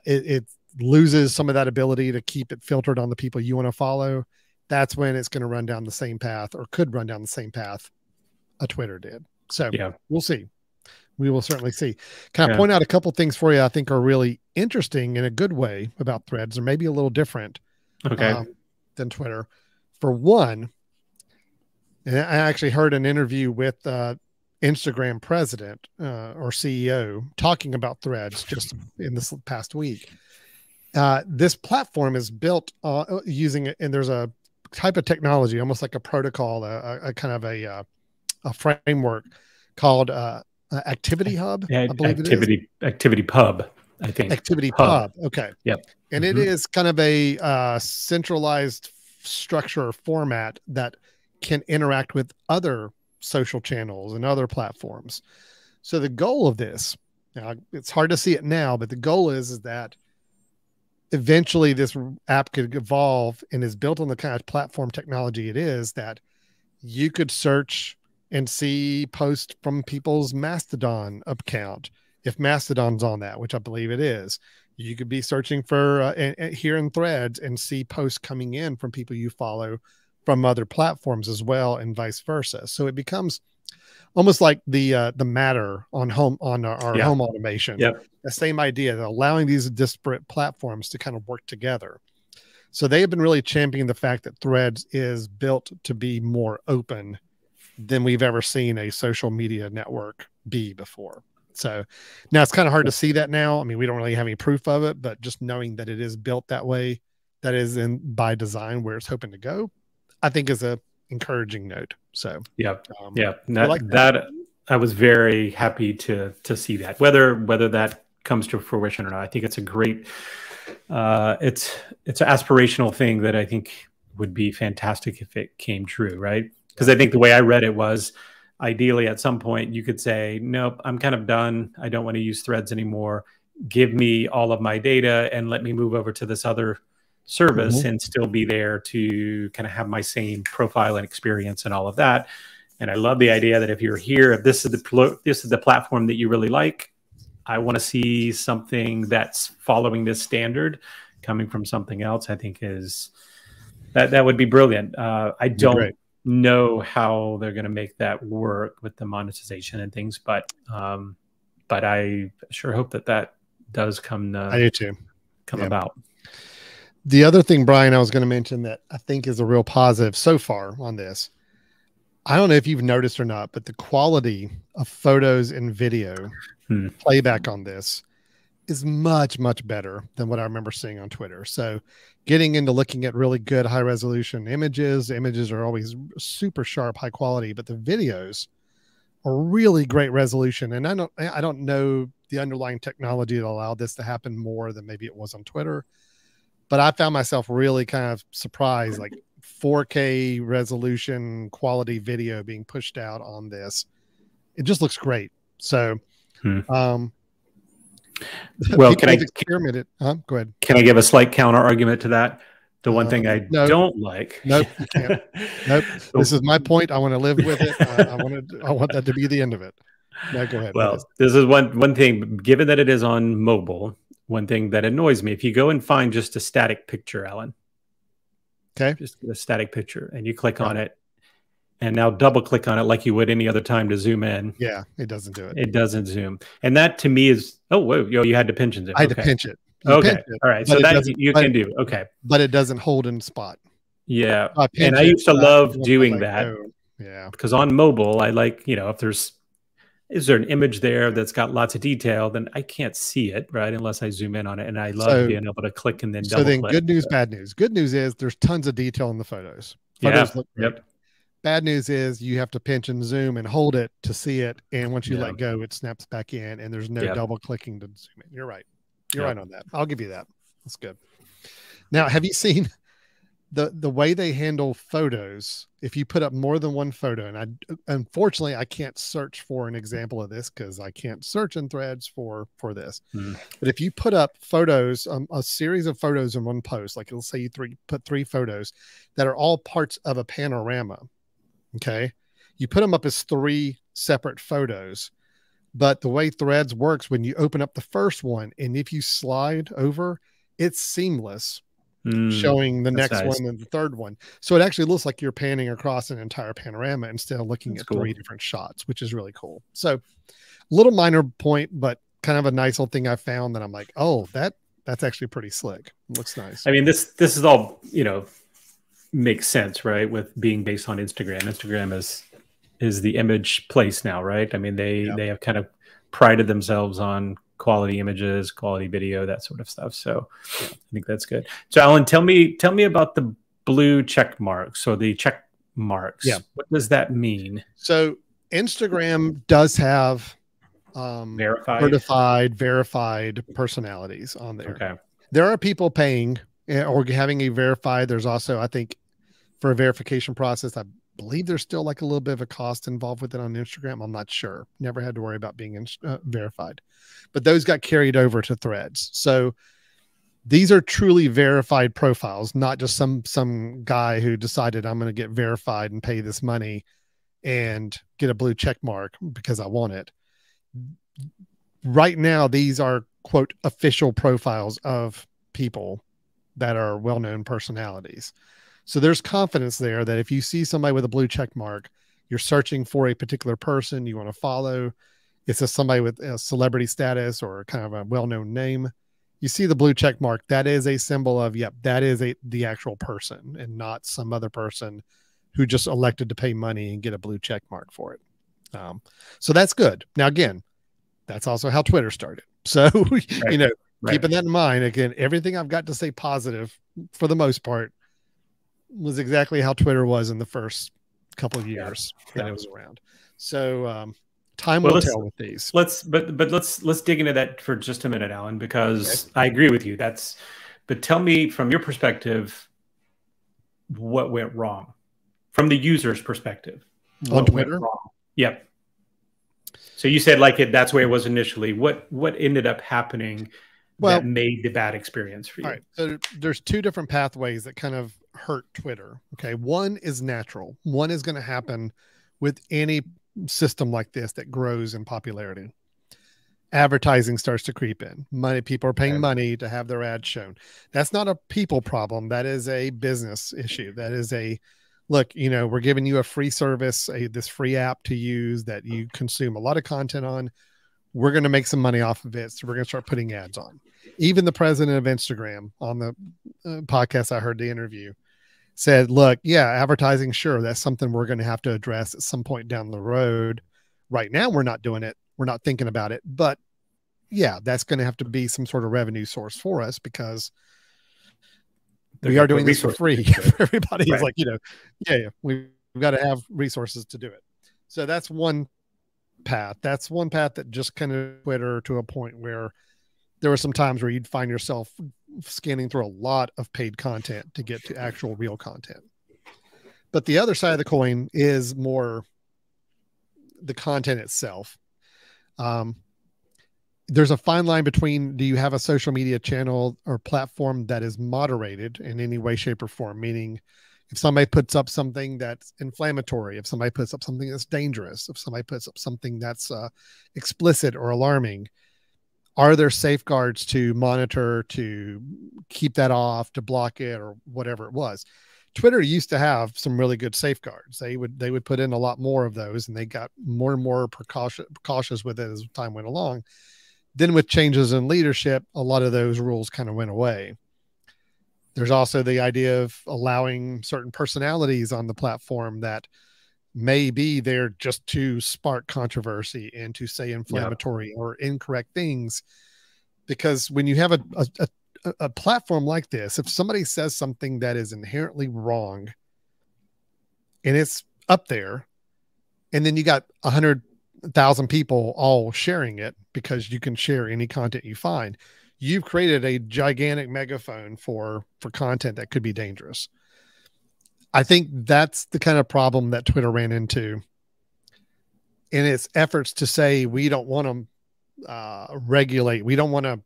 it loses some of that ability to keep it filtered on the people you want to follow, that's when it's going to run down the same path, or could run down the same path a Twitter did. So we'll see. We will certainly see. Can I point out a couple things for you I think are really interesting in a good way about Threads, or maybe a little different than Twitter? For one, and I actually heard an interview with Instagram president or CEO talking about Threads just in this past week. This platform is built using it, and there's a type of technology, almost like a protocol, a kind of a framework called Activity Hub. I believe Activity Pub. I think. Activity Pub. Okay. Yep. And it is kind of a centralized structure or format that can interact with other social channels and other platforms. So the goal of this, now it's hard to see it now, but the goal is that eventually this app could evolve and is built on the kind of platform technology it is, that you could search and see posts from people's Mastodon account. If Mastodon's on that, which I believe it is, you could be searching for here in Threads and see posts coming in from people you follow from other platforms as well, and vice versa. So it becomes almost like the Matter on our home automation. Yep. The same idea, allowing these disparate platforms to kind of work together. So they have been really championing the fact that Threads is built to be more open than we've ever seen a social media network be before. So now it's kind of hard to see that now. I mean, we don't really have any proof of it, but just knowing that it is built that way, that is by design where it's hoping to go, I think is a encouraging note. So that I was very happy to see that, whether that comes to fruition or not. I think it's a great it's an aspirational thing that I think would be fantastic if it came true, right? Because I think the way I read it was, ideally at some point you could say, nope, I'm kind of done, I don't want to use Threads anymore, give me all of my data and let me move over to this other service and still be there to kind of have my same profile and experience and all of that. And I love the idea that if you're here, if this is the platform that you really like, I want to see something that's following this standard coming from something else. I think that would be brilliant. I don't know how they're going to make that work with the monetization and things, but I sure hope that does come. I do too. Come about. The other thing, Brian, I was going to mention that I think is a real positive so far on this. I don't know if you've noticed or not, but the quality of photos and video playback on this is much, much better than what I remember seeing on Twitter. So getting into looking at really good high resolution images are always super sharp, high quality, but the videos are really great resolution. And I don't know the underlying technology that allowed this to happen more than maybe it was on Twitter, but I found myself really kind of surprised, like 4K resolution quality video being pushed out on this. It just looks great. So, well, can I experiment it? Go ahead. Can I give a slight counter argument to that? The one thing I don't like. Nope, you can't. Nope. This is my point. I want to live with it. I want that to be the end of it. No, go ahead. Well, this is one thing. Given that it is on mobile, one thing that annoys me, if you go and find just a static picture, Alan. Okay. Just a static picture, and you click on it, and now double click on it like you would any other time to zoom in. Yeah, it doesn't do it. It doesn't zoom. And that to me is, oh, whoa, you had to pinch it. I had to pinch it. Okay. All right. So that you can do. Okay. But it doesn't hold in spot. Yeah. And I used to love doing that. Yeah. Because on mobile, I like, if is there an image there that's got lots of detail, then I can't see it, right? Unless I zoom in on it. And I love being able to click and then double click. So then good news, bad news. Good news is there's tons of detail in the photos. Photos look great. Yep. Bad news is you have to pinch and zoom and hold it to see it. And once you let go, it snaps back in and there's no double clicking to zoom in. You're right. You're right on that. I'll give you that. That's good. Now, have you seen the way they handle photos? If you put up more than one photo, and unfortunately I can't search for an example of this because I can't search in Threads for this. But if you put up photos, a series of photos in one post, like let's say you put three photos that are all parts of a panorama. Okay, you put them up as three separate photos. But the way Threads works, when you open up the first one, and if you slide over, it's seamless, showing the next one and the third one. So it actually looks like you're panning across an entire panorama instead of looking at three different shots, which is really cool. So little minor point, but kind of a nice little thing I found that I'm like, oh, that's actually pretty slick. It looks nice. I mean, this is all, makes sense, right? With being based on Instagram. Instagram is the image place now, right? I mean, they have kind of prided themselves on quality images, quality video, that sort of stuff. So I think that's good. So Alan, tell me about the blue check marks or the check marks. Yeah. What does that mean? So Instagram does have verified personalities on there. Okay. There are people paying or having a verified. There's also, I think, for a verification process, I believe there's still like a little bit of a cost involved with it on Instagram. I'm not sure. Never had to worry about being verified, but those got carried over to Threads. So these are truly verified profiles, not just some guy who decided I'm going to get verified and pay this money and get a blue check mark because I want it. Right now, these are, quote, official profiles of people that are well-known personalities. So there's confidence there that if you see somebody with a blue check mark, you're searching for a particular person you want to follow. It's a somebody with a celebrity status or kind of a well-known name. You see the blue check mark, that is a symbol of, yep, that is the actual person and not some other person who just elected to pay money and get a blue check mark for it. So that's good. Now, again, that's also how Twitter started. So, right. Keeping that in mind, again, everything I've got to say positive for the most part was exactly how Twitter was in the first couple of years that it was around. So time will tell with these. Let's dig into that for just a minute, Alan, because I agree with you. But tell me from your perspective, what went wrong from the user's perspective on Twitter? Yep. So you said that's the way it was initially. What ended up happening that made the bad experience for you? All right. So there's two different pathways that kind of hurt Twitter. Okay. One is natural. One is going to happen with any system like this that grows in popularity. Advertising starts to creep in. People are paying money to have their ads shown. That's not a people problem. That is a business issue. That is look, we're giving you a free service, this free app to use that you consume a lot of content on. We're going to make some money off of it. So we're going to start putting ads on. Even the president of Instagram on the podcast I heard the interview said, look, advertising, sure, that's something we're going to have to address at some point down the road. Right now, we're not doing it. We're not thinking about it. But that's going to have to be some sort of revenue source for us because we are doing this for free. Everybody is like, we've got to have resources to do it. So that's one path. That's one path that just kind of Twitter to a point where there were some times where you'd find yourself scanning through a lot of paid content to get to actual real content. But the other side of the coin is more the content itself. There's a fine line between, do you have a social media channel or platform that is moderated in any way, shape, or form? Meaning if somebody puts up something that's inflammatory, if somebody puts up something that's dangerous, if somebody puts up something that's explicit or alarming, are there safeguards to monitor, to keep that off, to block it, or whatever it was? Twitter used to have some really good safeguards. They would put in a lot more of those, and they got more and more cautious with it as time went along. Then with changes in leadership, a lot of those rules kind of went away. There's also the idea of allowing certain personalities on the platform that may be there just to spark controversy and to say inflammatory or incorrect things. Because when you have a platform like this, if somebody says something that is inherently wrong and it's up there, and then you got 100,000 people all sharing it because you can share any content you find, you've created a gigantic megaphone for content that could be dangerous. I think that's the kind of problem that Twitter ran into in its efforts to say, we don't want to regulate, we don't want to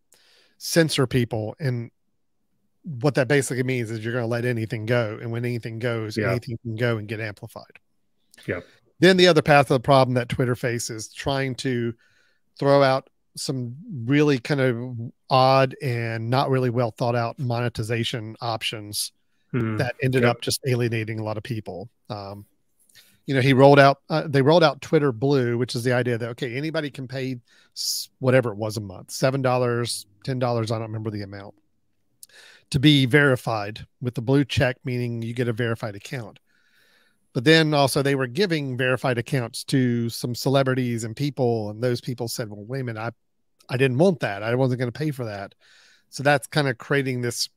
censor people. And what that basically means is you're going to let anything go. And when anything goes, anything can go and get amplified. Yep. Then the other path of the problem that Twitter faces, trying to throw out some really kind of odd and not really well thought out monetization options that ended up just alienating a lot of people. They rolled out Twitter Blue, which is the idea that, okay, anybody can pay whatever it was a month, $7, $10. I don't remember the amount, to be verified with the blue check, meaning you get a verified account. But then also they were giving verified accounts to some celebrities and people. And those people said, well, wait a minute, I didn't want that. I wasn't going to pay for that. So that's kind of creating this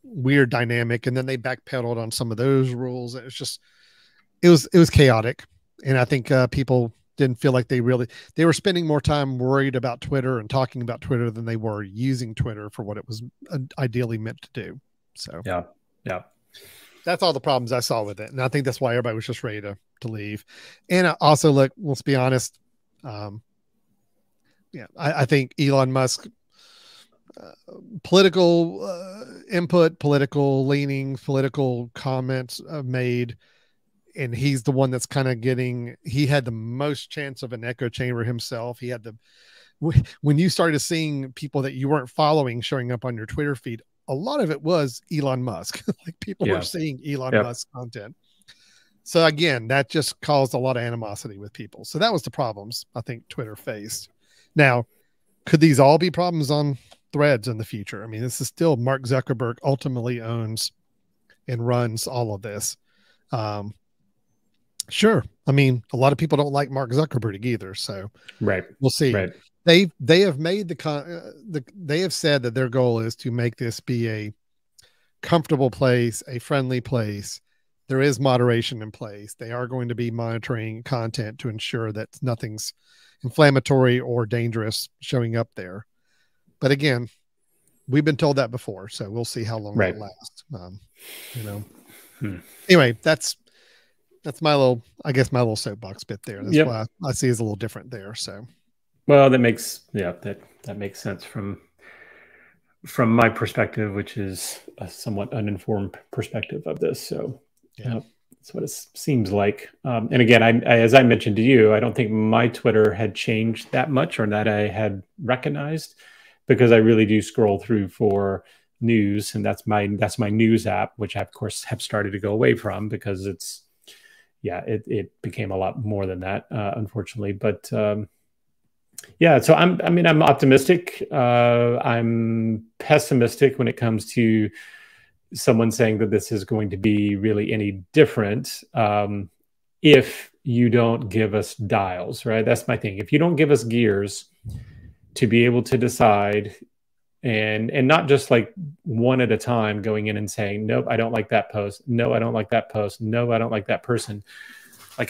weird dynamic. And then they backpedaled on some of those rules. It was chaotic. And I think people didn't feel like they were spending more time worried about Twitter and talking about Twitter than they were using Twitter for what it was ideally meant to do. So yeah, that's all the problems I saw with it. And I think that's why everybody was just ready to leave. And also, look, let's be honest. I think Elon Musk, political input, political leanings, political comments made, and he's the one that's kind of he had the most chance of an echo chamber himself. He had when you started seeing people that you weren't following showing up on your Twitter feed, a lot of it was Elon Musk. Like people were seeing Elon Musk content. So again, that just caused a lot of animosity with people. So that was the problems I think Twitter faced. Now, could these all be problems on Threads in the future? I mean, this is still Mark Zuckerberg ultimately owns and runs all of this. Sure. I mean, a lot of people don't like Mark Zuckerberg either. So we'll see. Right. They have made they have said that their goal is to make this be a comfortable place, a friendly place. There is moderation in place. They are going to be monitoring content to ensure that nothing's inflammatory or dangerous showing up there. But again, we've been told that before, so we'll see how long that lasts. Anyway, that's my little soapbox bit there. That's why I see it's a little different there. So, well, that makes sense from my perspective, which is a somewhat uninformed perspective of this. So, that's what it seems like. And again, as I mentioned to you, I don't think my Twitter had changed that much, or that I had recognized, because I really do scroll through for news, and that's my news app, which I of course have started to go away from because it became a lot more than that, unfortunately. But so I'm optimistic. I'm pessimistic when it comes to someone saying that this is going to be really any different if you don't give us dials, right? That's my thing. If you don't give us gears to be able to decide, and not just like one at a time going in and saying, nope, I don't like that post. No, I don't like that post. No, I don't like that person. Like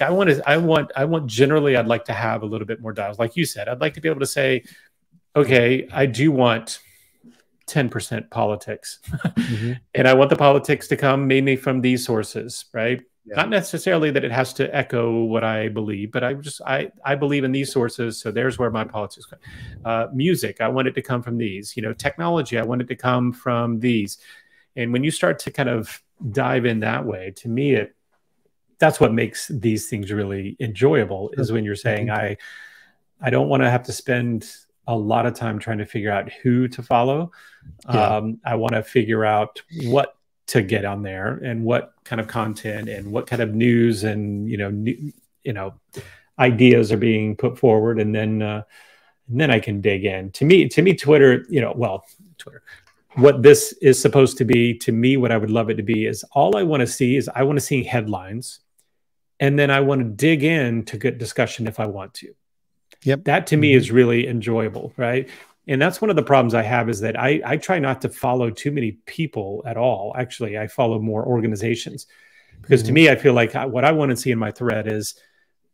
generally, I'd like to have a little bit more dials. Like you said, I'd like to be able to say, okay, I do want 10% politics. And I want the politics to come mainly from these sources, right? Yeah. Not necessarily that it has to echo what I believe, but I believe in these sources. So there's where my politics come. Music, I want it to come from these. Technology, I want it to come from these. And when you start to kind of dive in that way, to me, that's what makes these things really enjoyable, is when you're saying, I don't want to have to spend a lot of time trying to figure out who to follow. I want to figure out what to get on there, and what kind of content, and what kind of news, and ideas are being put forward, and then I can dig in. To me, Twitter, Twitter, what this is supposed to be, to me, what I would love it to be, is all I want to see is I want to see headlines, and then I want to dig in to good discussion if I want to. Yep. That to me is really enjoyable, right? And that's one of the problems I have, is that I try not to follow too many people at all. Actually, I follow more organizations, because to me, I feel like what I want to see in my thread is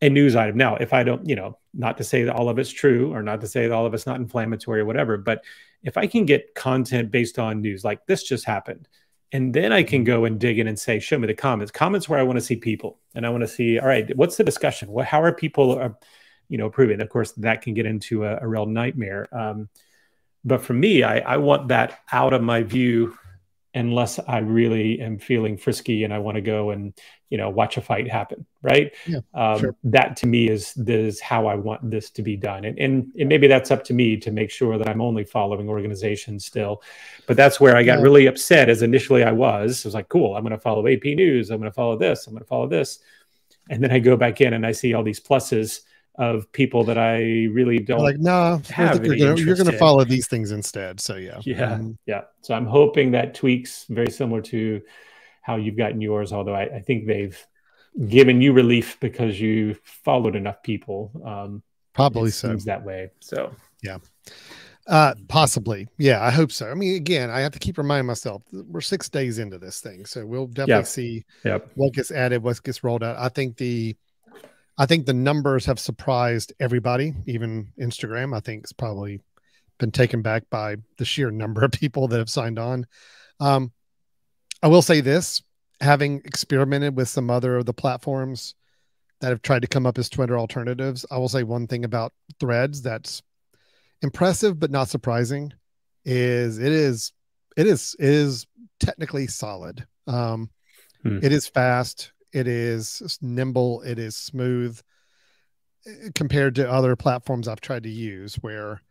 a news item. Now, if I don't, not to say that all of it's true, or not to say that all of it's not inflammatory or whatever, but if I can get content based on news, like this just happened, and then I can go and dig in and say, show me the comments where I want to see people. And I want to see, all right, what's the discussion? How are people approving? Of course, that can get into a real nightmare. But for me, I want that out of my view, unless I really am feeling frisky and I want to go and, watch a fight happen. Right. Yeah, sure. That to me is how I want this to be done. And maybe that's up to me to make sure that I'm only following organizations still. But that's where I got really upset, as initially I was like, cool, I'm going to follow AP News. I'm going to follow this. I'm going to follow this. And then I go back in and I see all these pluses of people that I really don't have. You're going to follow these things instead. So yeah. So I'm hoping that tweaks very similar to how you've gotten yours. Although I think they've given you relief because you followed enough people. Probably it seems that way. So yeah, possibly. Yeah, I hope so. I mean, again, I have to keep reminding myself we're 6 days into this thing, so we'll definitely see what gets added, what gets rolled out. I think I think the numbers have surprised everybody, even Instagram. I think it's probably been taken back by the sheer number of people that have signed on. I will say this, having experimented with some other of the platforms that have tried to come up as Twitter alternatives, I will say one thing about Threads that's impressive but not surprising is it is technically solid. It is fast, it is nimble, it is smooth compared to other platforms I've tried to use, where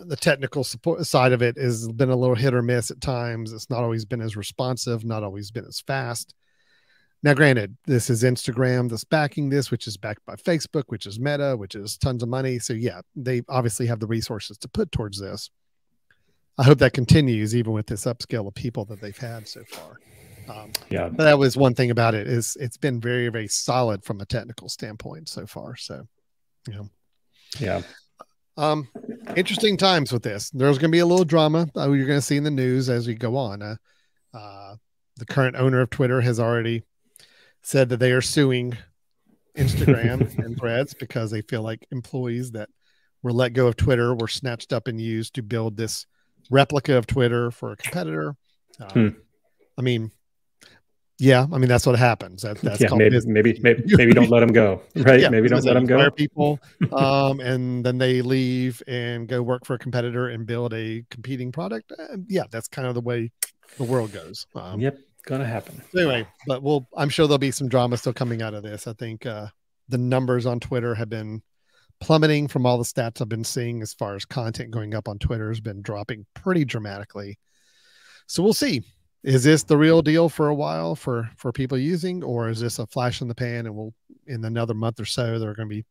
the technical support side of it has been a little hit or miss at times. It's not always been as responsive, not always been as fast. Now, granted, this is Instagram that's backing this, which is backed by Facebook, which is Meta, which is tons of money. So yeah, they obviously have the resources to put towards this. I hope that continues even with this upscale of people that they've had so far. Yeah, but that was one thing about it, is it's been very, very solid from a technical standpoint so far. So, yeah. Interesting times with this. There's going to be a little drama you're going to see in the news as we go on. The current owner of Twitter has already said that they are suing Instagram and Threads because they feel like employees that were let go of Twitter were snatched up and used to build this replica of Twitter for a competitor. I mean, that's what happens. That's maybe don't let them go, right? Yeah, maybe don't let them go. Fire people, and then they leave and go work for a competitor and build a competing product. Yeah, that's kind of the way the world goes. Yep, gonna happen. Anyway, but I'm sure there'll be some drama still coming out of this. I think the numbers on Twitter have been plummeting from all the stats I've been seeing as far as content going up on Twitter has been dropping pretty dramatically. So we'll see. Is this the real deal for a while for people using, or is this a flash in the pan and in another month or so, there are going to be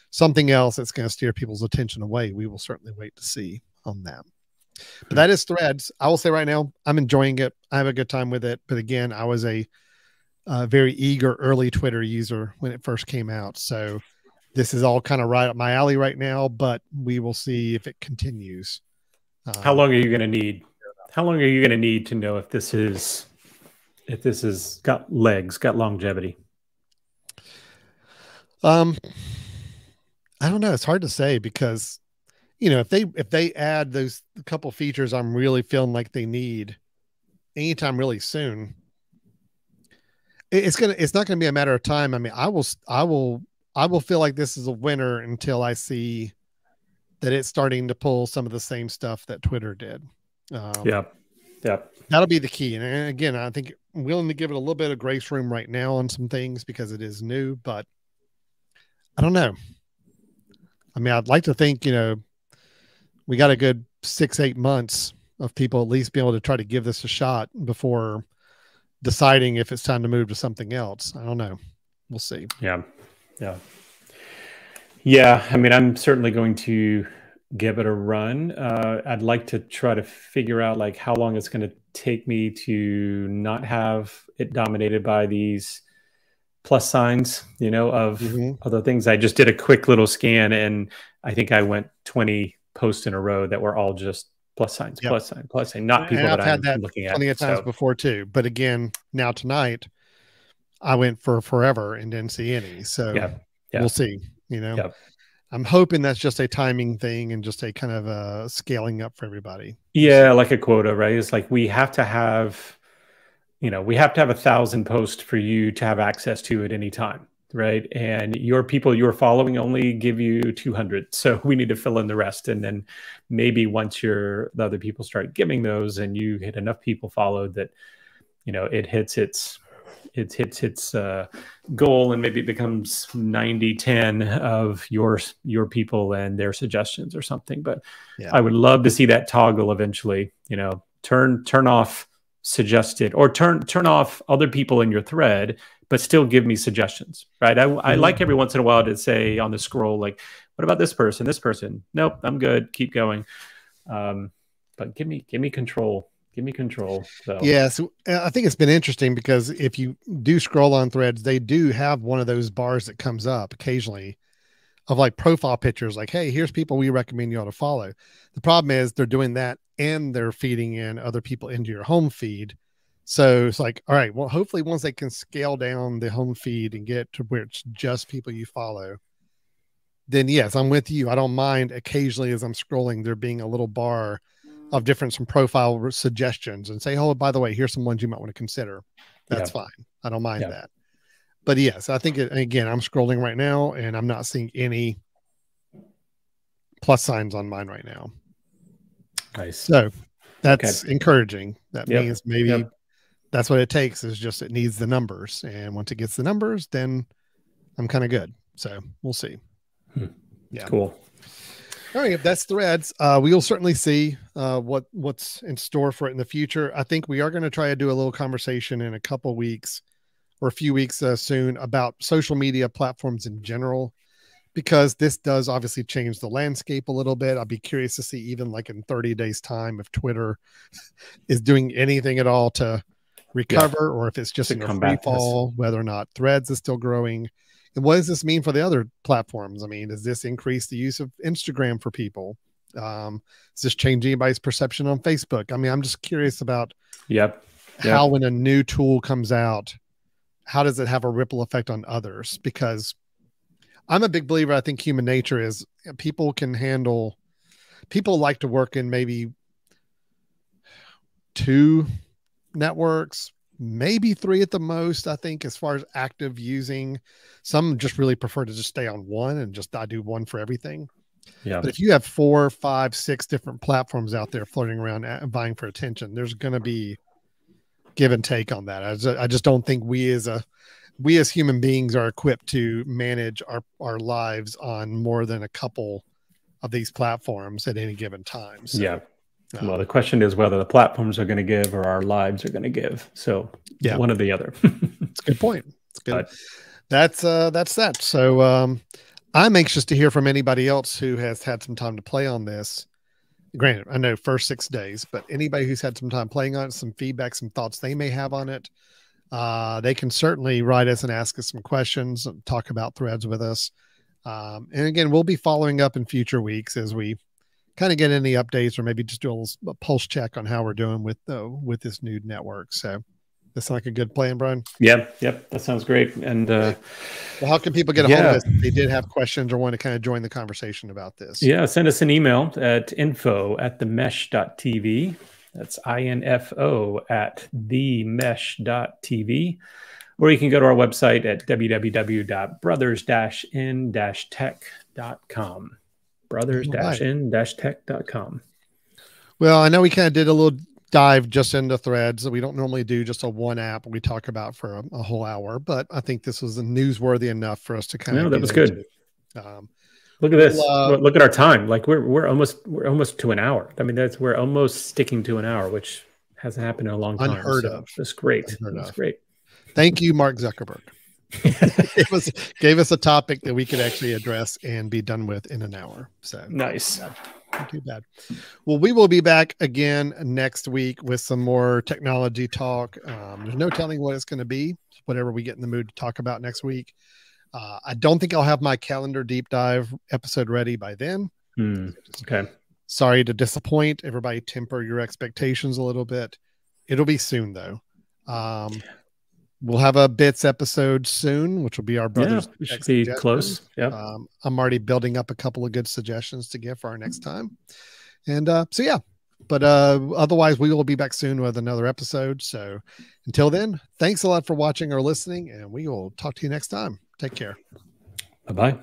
something else that's going to steer people's attention away? We will certainly wait to see on that. But that is Threads. I will say right now, I'm enjoying it. I have a good time with it. But again, I was a very eager early Twitter user when it first came out. So this is all kind of right up my alley right now, but we will see if it continues. How long are you going to need? How long are you going to need to know if this is got legs, got longevity? I don't know. It's hard to say because, if they add those couple features, I'm really feeling like they need anytime really soon. It's not going to be a matter of time. I mean, I will feel like this is a winner until I see that it's starting to pull some of the same stuff that Twitter did. Yeah. That'll be the key. And again, I think I'm willing to give it a little bit of grace room right now on some things because it is new, but I don't know. I mean, I'd like to think, we got a good 6-8 months of people at least being able to try to give this a shot before deciding if it's time to move to something else. I don't know. We'll see. Yeah. I mean, I'm certainly going to give it a run. I'd like to try to figure out like how long it's going to take me to not have it dominated by these plus signs, of other things. I just did a quick little scan and I think I went 20 posts in a row that were all just plus signs, plus sign, not people that I'm looking at. Plenty of times before too. But again, now tonight I went for forever and didn't see any. So we'll see, I'm hoping that's just a timing thing and just a kind of a scaling up for everybody. Yeah, like a quota, right? It's like we have to have 1,000 posts for you to have access to at any time, right? And your people you're following only give you 200, so we need to fill in the rest. And then maybe once the other people start giving those, and you hit enough people followed that it hits its goal, and maybe it becomes 90-10 of your people and their suggestions or something. But I would love to see that toggle eventually, turn off suggested, or turn off other people in your thread, but still give me suggestions, right? I like every once in a while to say on the scroll, like, what about this person? Nope, I'm good. Keep going. But give me control. Give me control. So. Yeah, so I think it's been interesting because if you do scroll on Threads, they do have one of those bars that comes up occasionally of like profile pictures, like, hey, here's people we recommend you ought to follow. The problem is they're doing that and they're feeding in other people into your home feed. So it's like, all right, well, hopefully once they can scale down the home feed and get to where it's just people you follow, then yes, I'm with you. I don't mind occasionally as I'm scrolling, there being a little bar of different some profile suggestions and say, oh, by the way, here's some ones you might want to consider. That's fine. I don't mind that. But yes, I think again, I'm scrolling right now and I'm not seeing any plus signs on mine right now. Nice. So that's encouraging. That means maybe that's what it takes, is just it needs the numbers. And once it gets the numbers, then I'm kind of good. So we'll see. Yeah. Cool. All right. If that's Threads, we'll certainly see what's in store for it in the future. I think we are going to try to do a little conversation in a couple weeks or a few weeks soon about social media platforms in general, because this does obviously change the landscape a little bit. I'll be curious to see, even like in 30 days time, if Twitter is doing anything at all to recover, or if it's just in a free fall, whether or not Threads is still growing. And what does this mean for the other platforms? I mean, does this increase the use of Instagram for people? Does this change anybody's perception on Facebook? I mean, I'm just curious about how when a new tool comes out, how does it have a ripple effect on others? Because I'm a big believer. I think human nature is people like to work in maybe 2 networks, maybe 3 at the most. I think as far as active using, some just really prefer to just stay on one and just I do one for everything. But if you have 4, 5, 6 different platforms out there floating around vying for attention, there's going to be give and take on that. I just don't think we as human beings are equipped to manage our lives on more than a couple of these platforms at any given time. So, well, the question is whether the platforms are going to give or our lives are going to give. So one or the other. It's a good point. It's good. That's that. So I'm anxious to hear from anybody else who has had some time to play on this. Granted, I know first 6 days, but anybody who's had some time playing on it, some feedback, some thoughts they may have on it, they can certainly write us and ask us some questions and talk about Threads with us. And again, we'll be following up in future weeks as we kind of get any updates, or maybe just do a pulse check on how we're doing with this new network. So that sounds like a good plan, Brian. Yep. That sounds great. And well, how can people get a hold of us if they did have questions or want to kind of join the conversation about this? Yeah, send us an email at info@themesh.tv. That's info@themesh.tv. Or you can go to our website at www.brothers-in-tech.com. brothers-in-tech.com. Well, I know we kind of did a little dive just into Threads. We don't normally do just a one app we talk about for a whole hour, but I think this was newsworthy enough for us to kind of. No, that was good. Look at this. Look at our time. Like we're almost to an hour. I mean, we're almost sticking to an hour, which hasn't happened in a long time. Unheard of. That's great. That's great. Thank you, Mark Zuckerberg. Gave us a topic that we could actually address and be done with in an hour. So nice. Not too bad. Well, we will be back again next week with some more technology talk. There's no telling what it's going to be, whatever we get in the mood to talk about next week. I don't think I'll have my calendar deep dive episode ready by then. Okay. Sorry to disappoint. Everybody temper your expectations a little bit. It'll be soon, though. We'll have a bits episode soon, which will be our brothers. We should be close. Yeah. I'm already building up a couple of good suggestions to give for our next time. And but otherwise we will be back soon with another episode. So until then, thanks a lot for watching or listening, and we will talk to you next time. Take care. Bye-bye.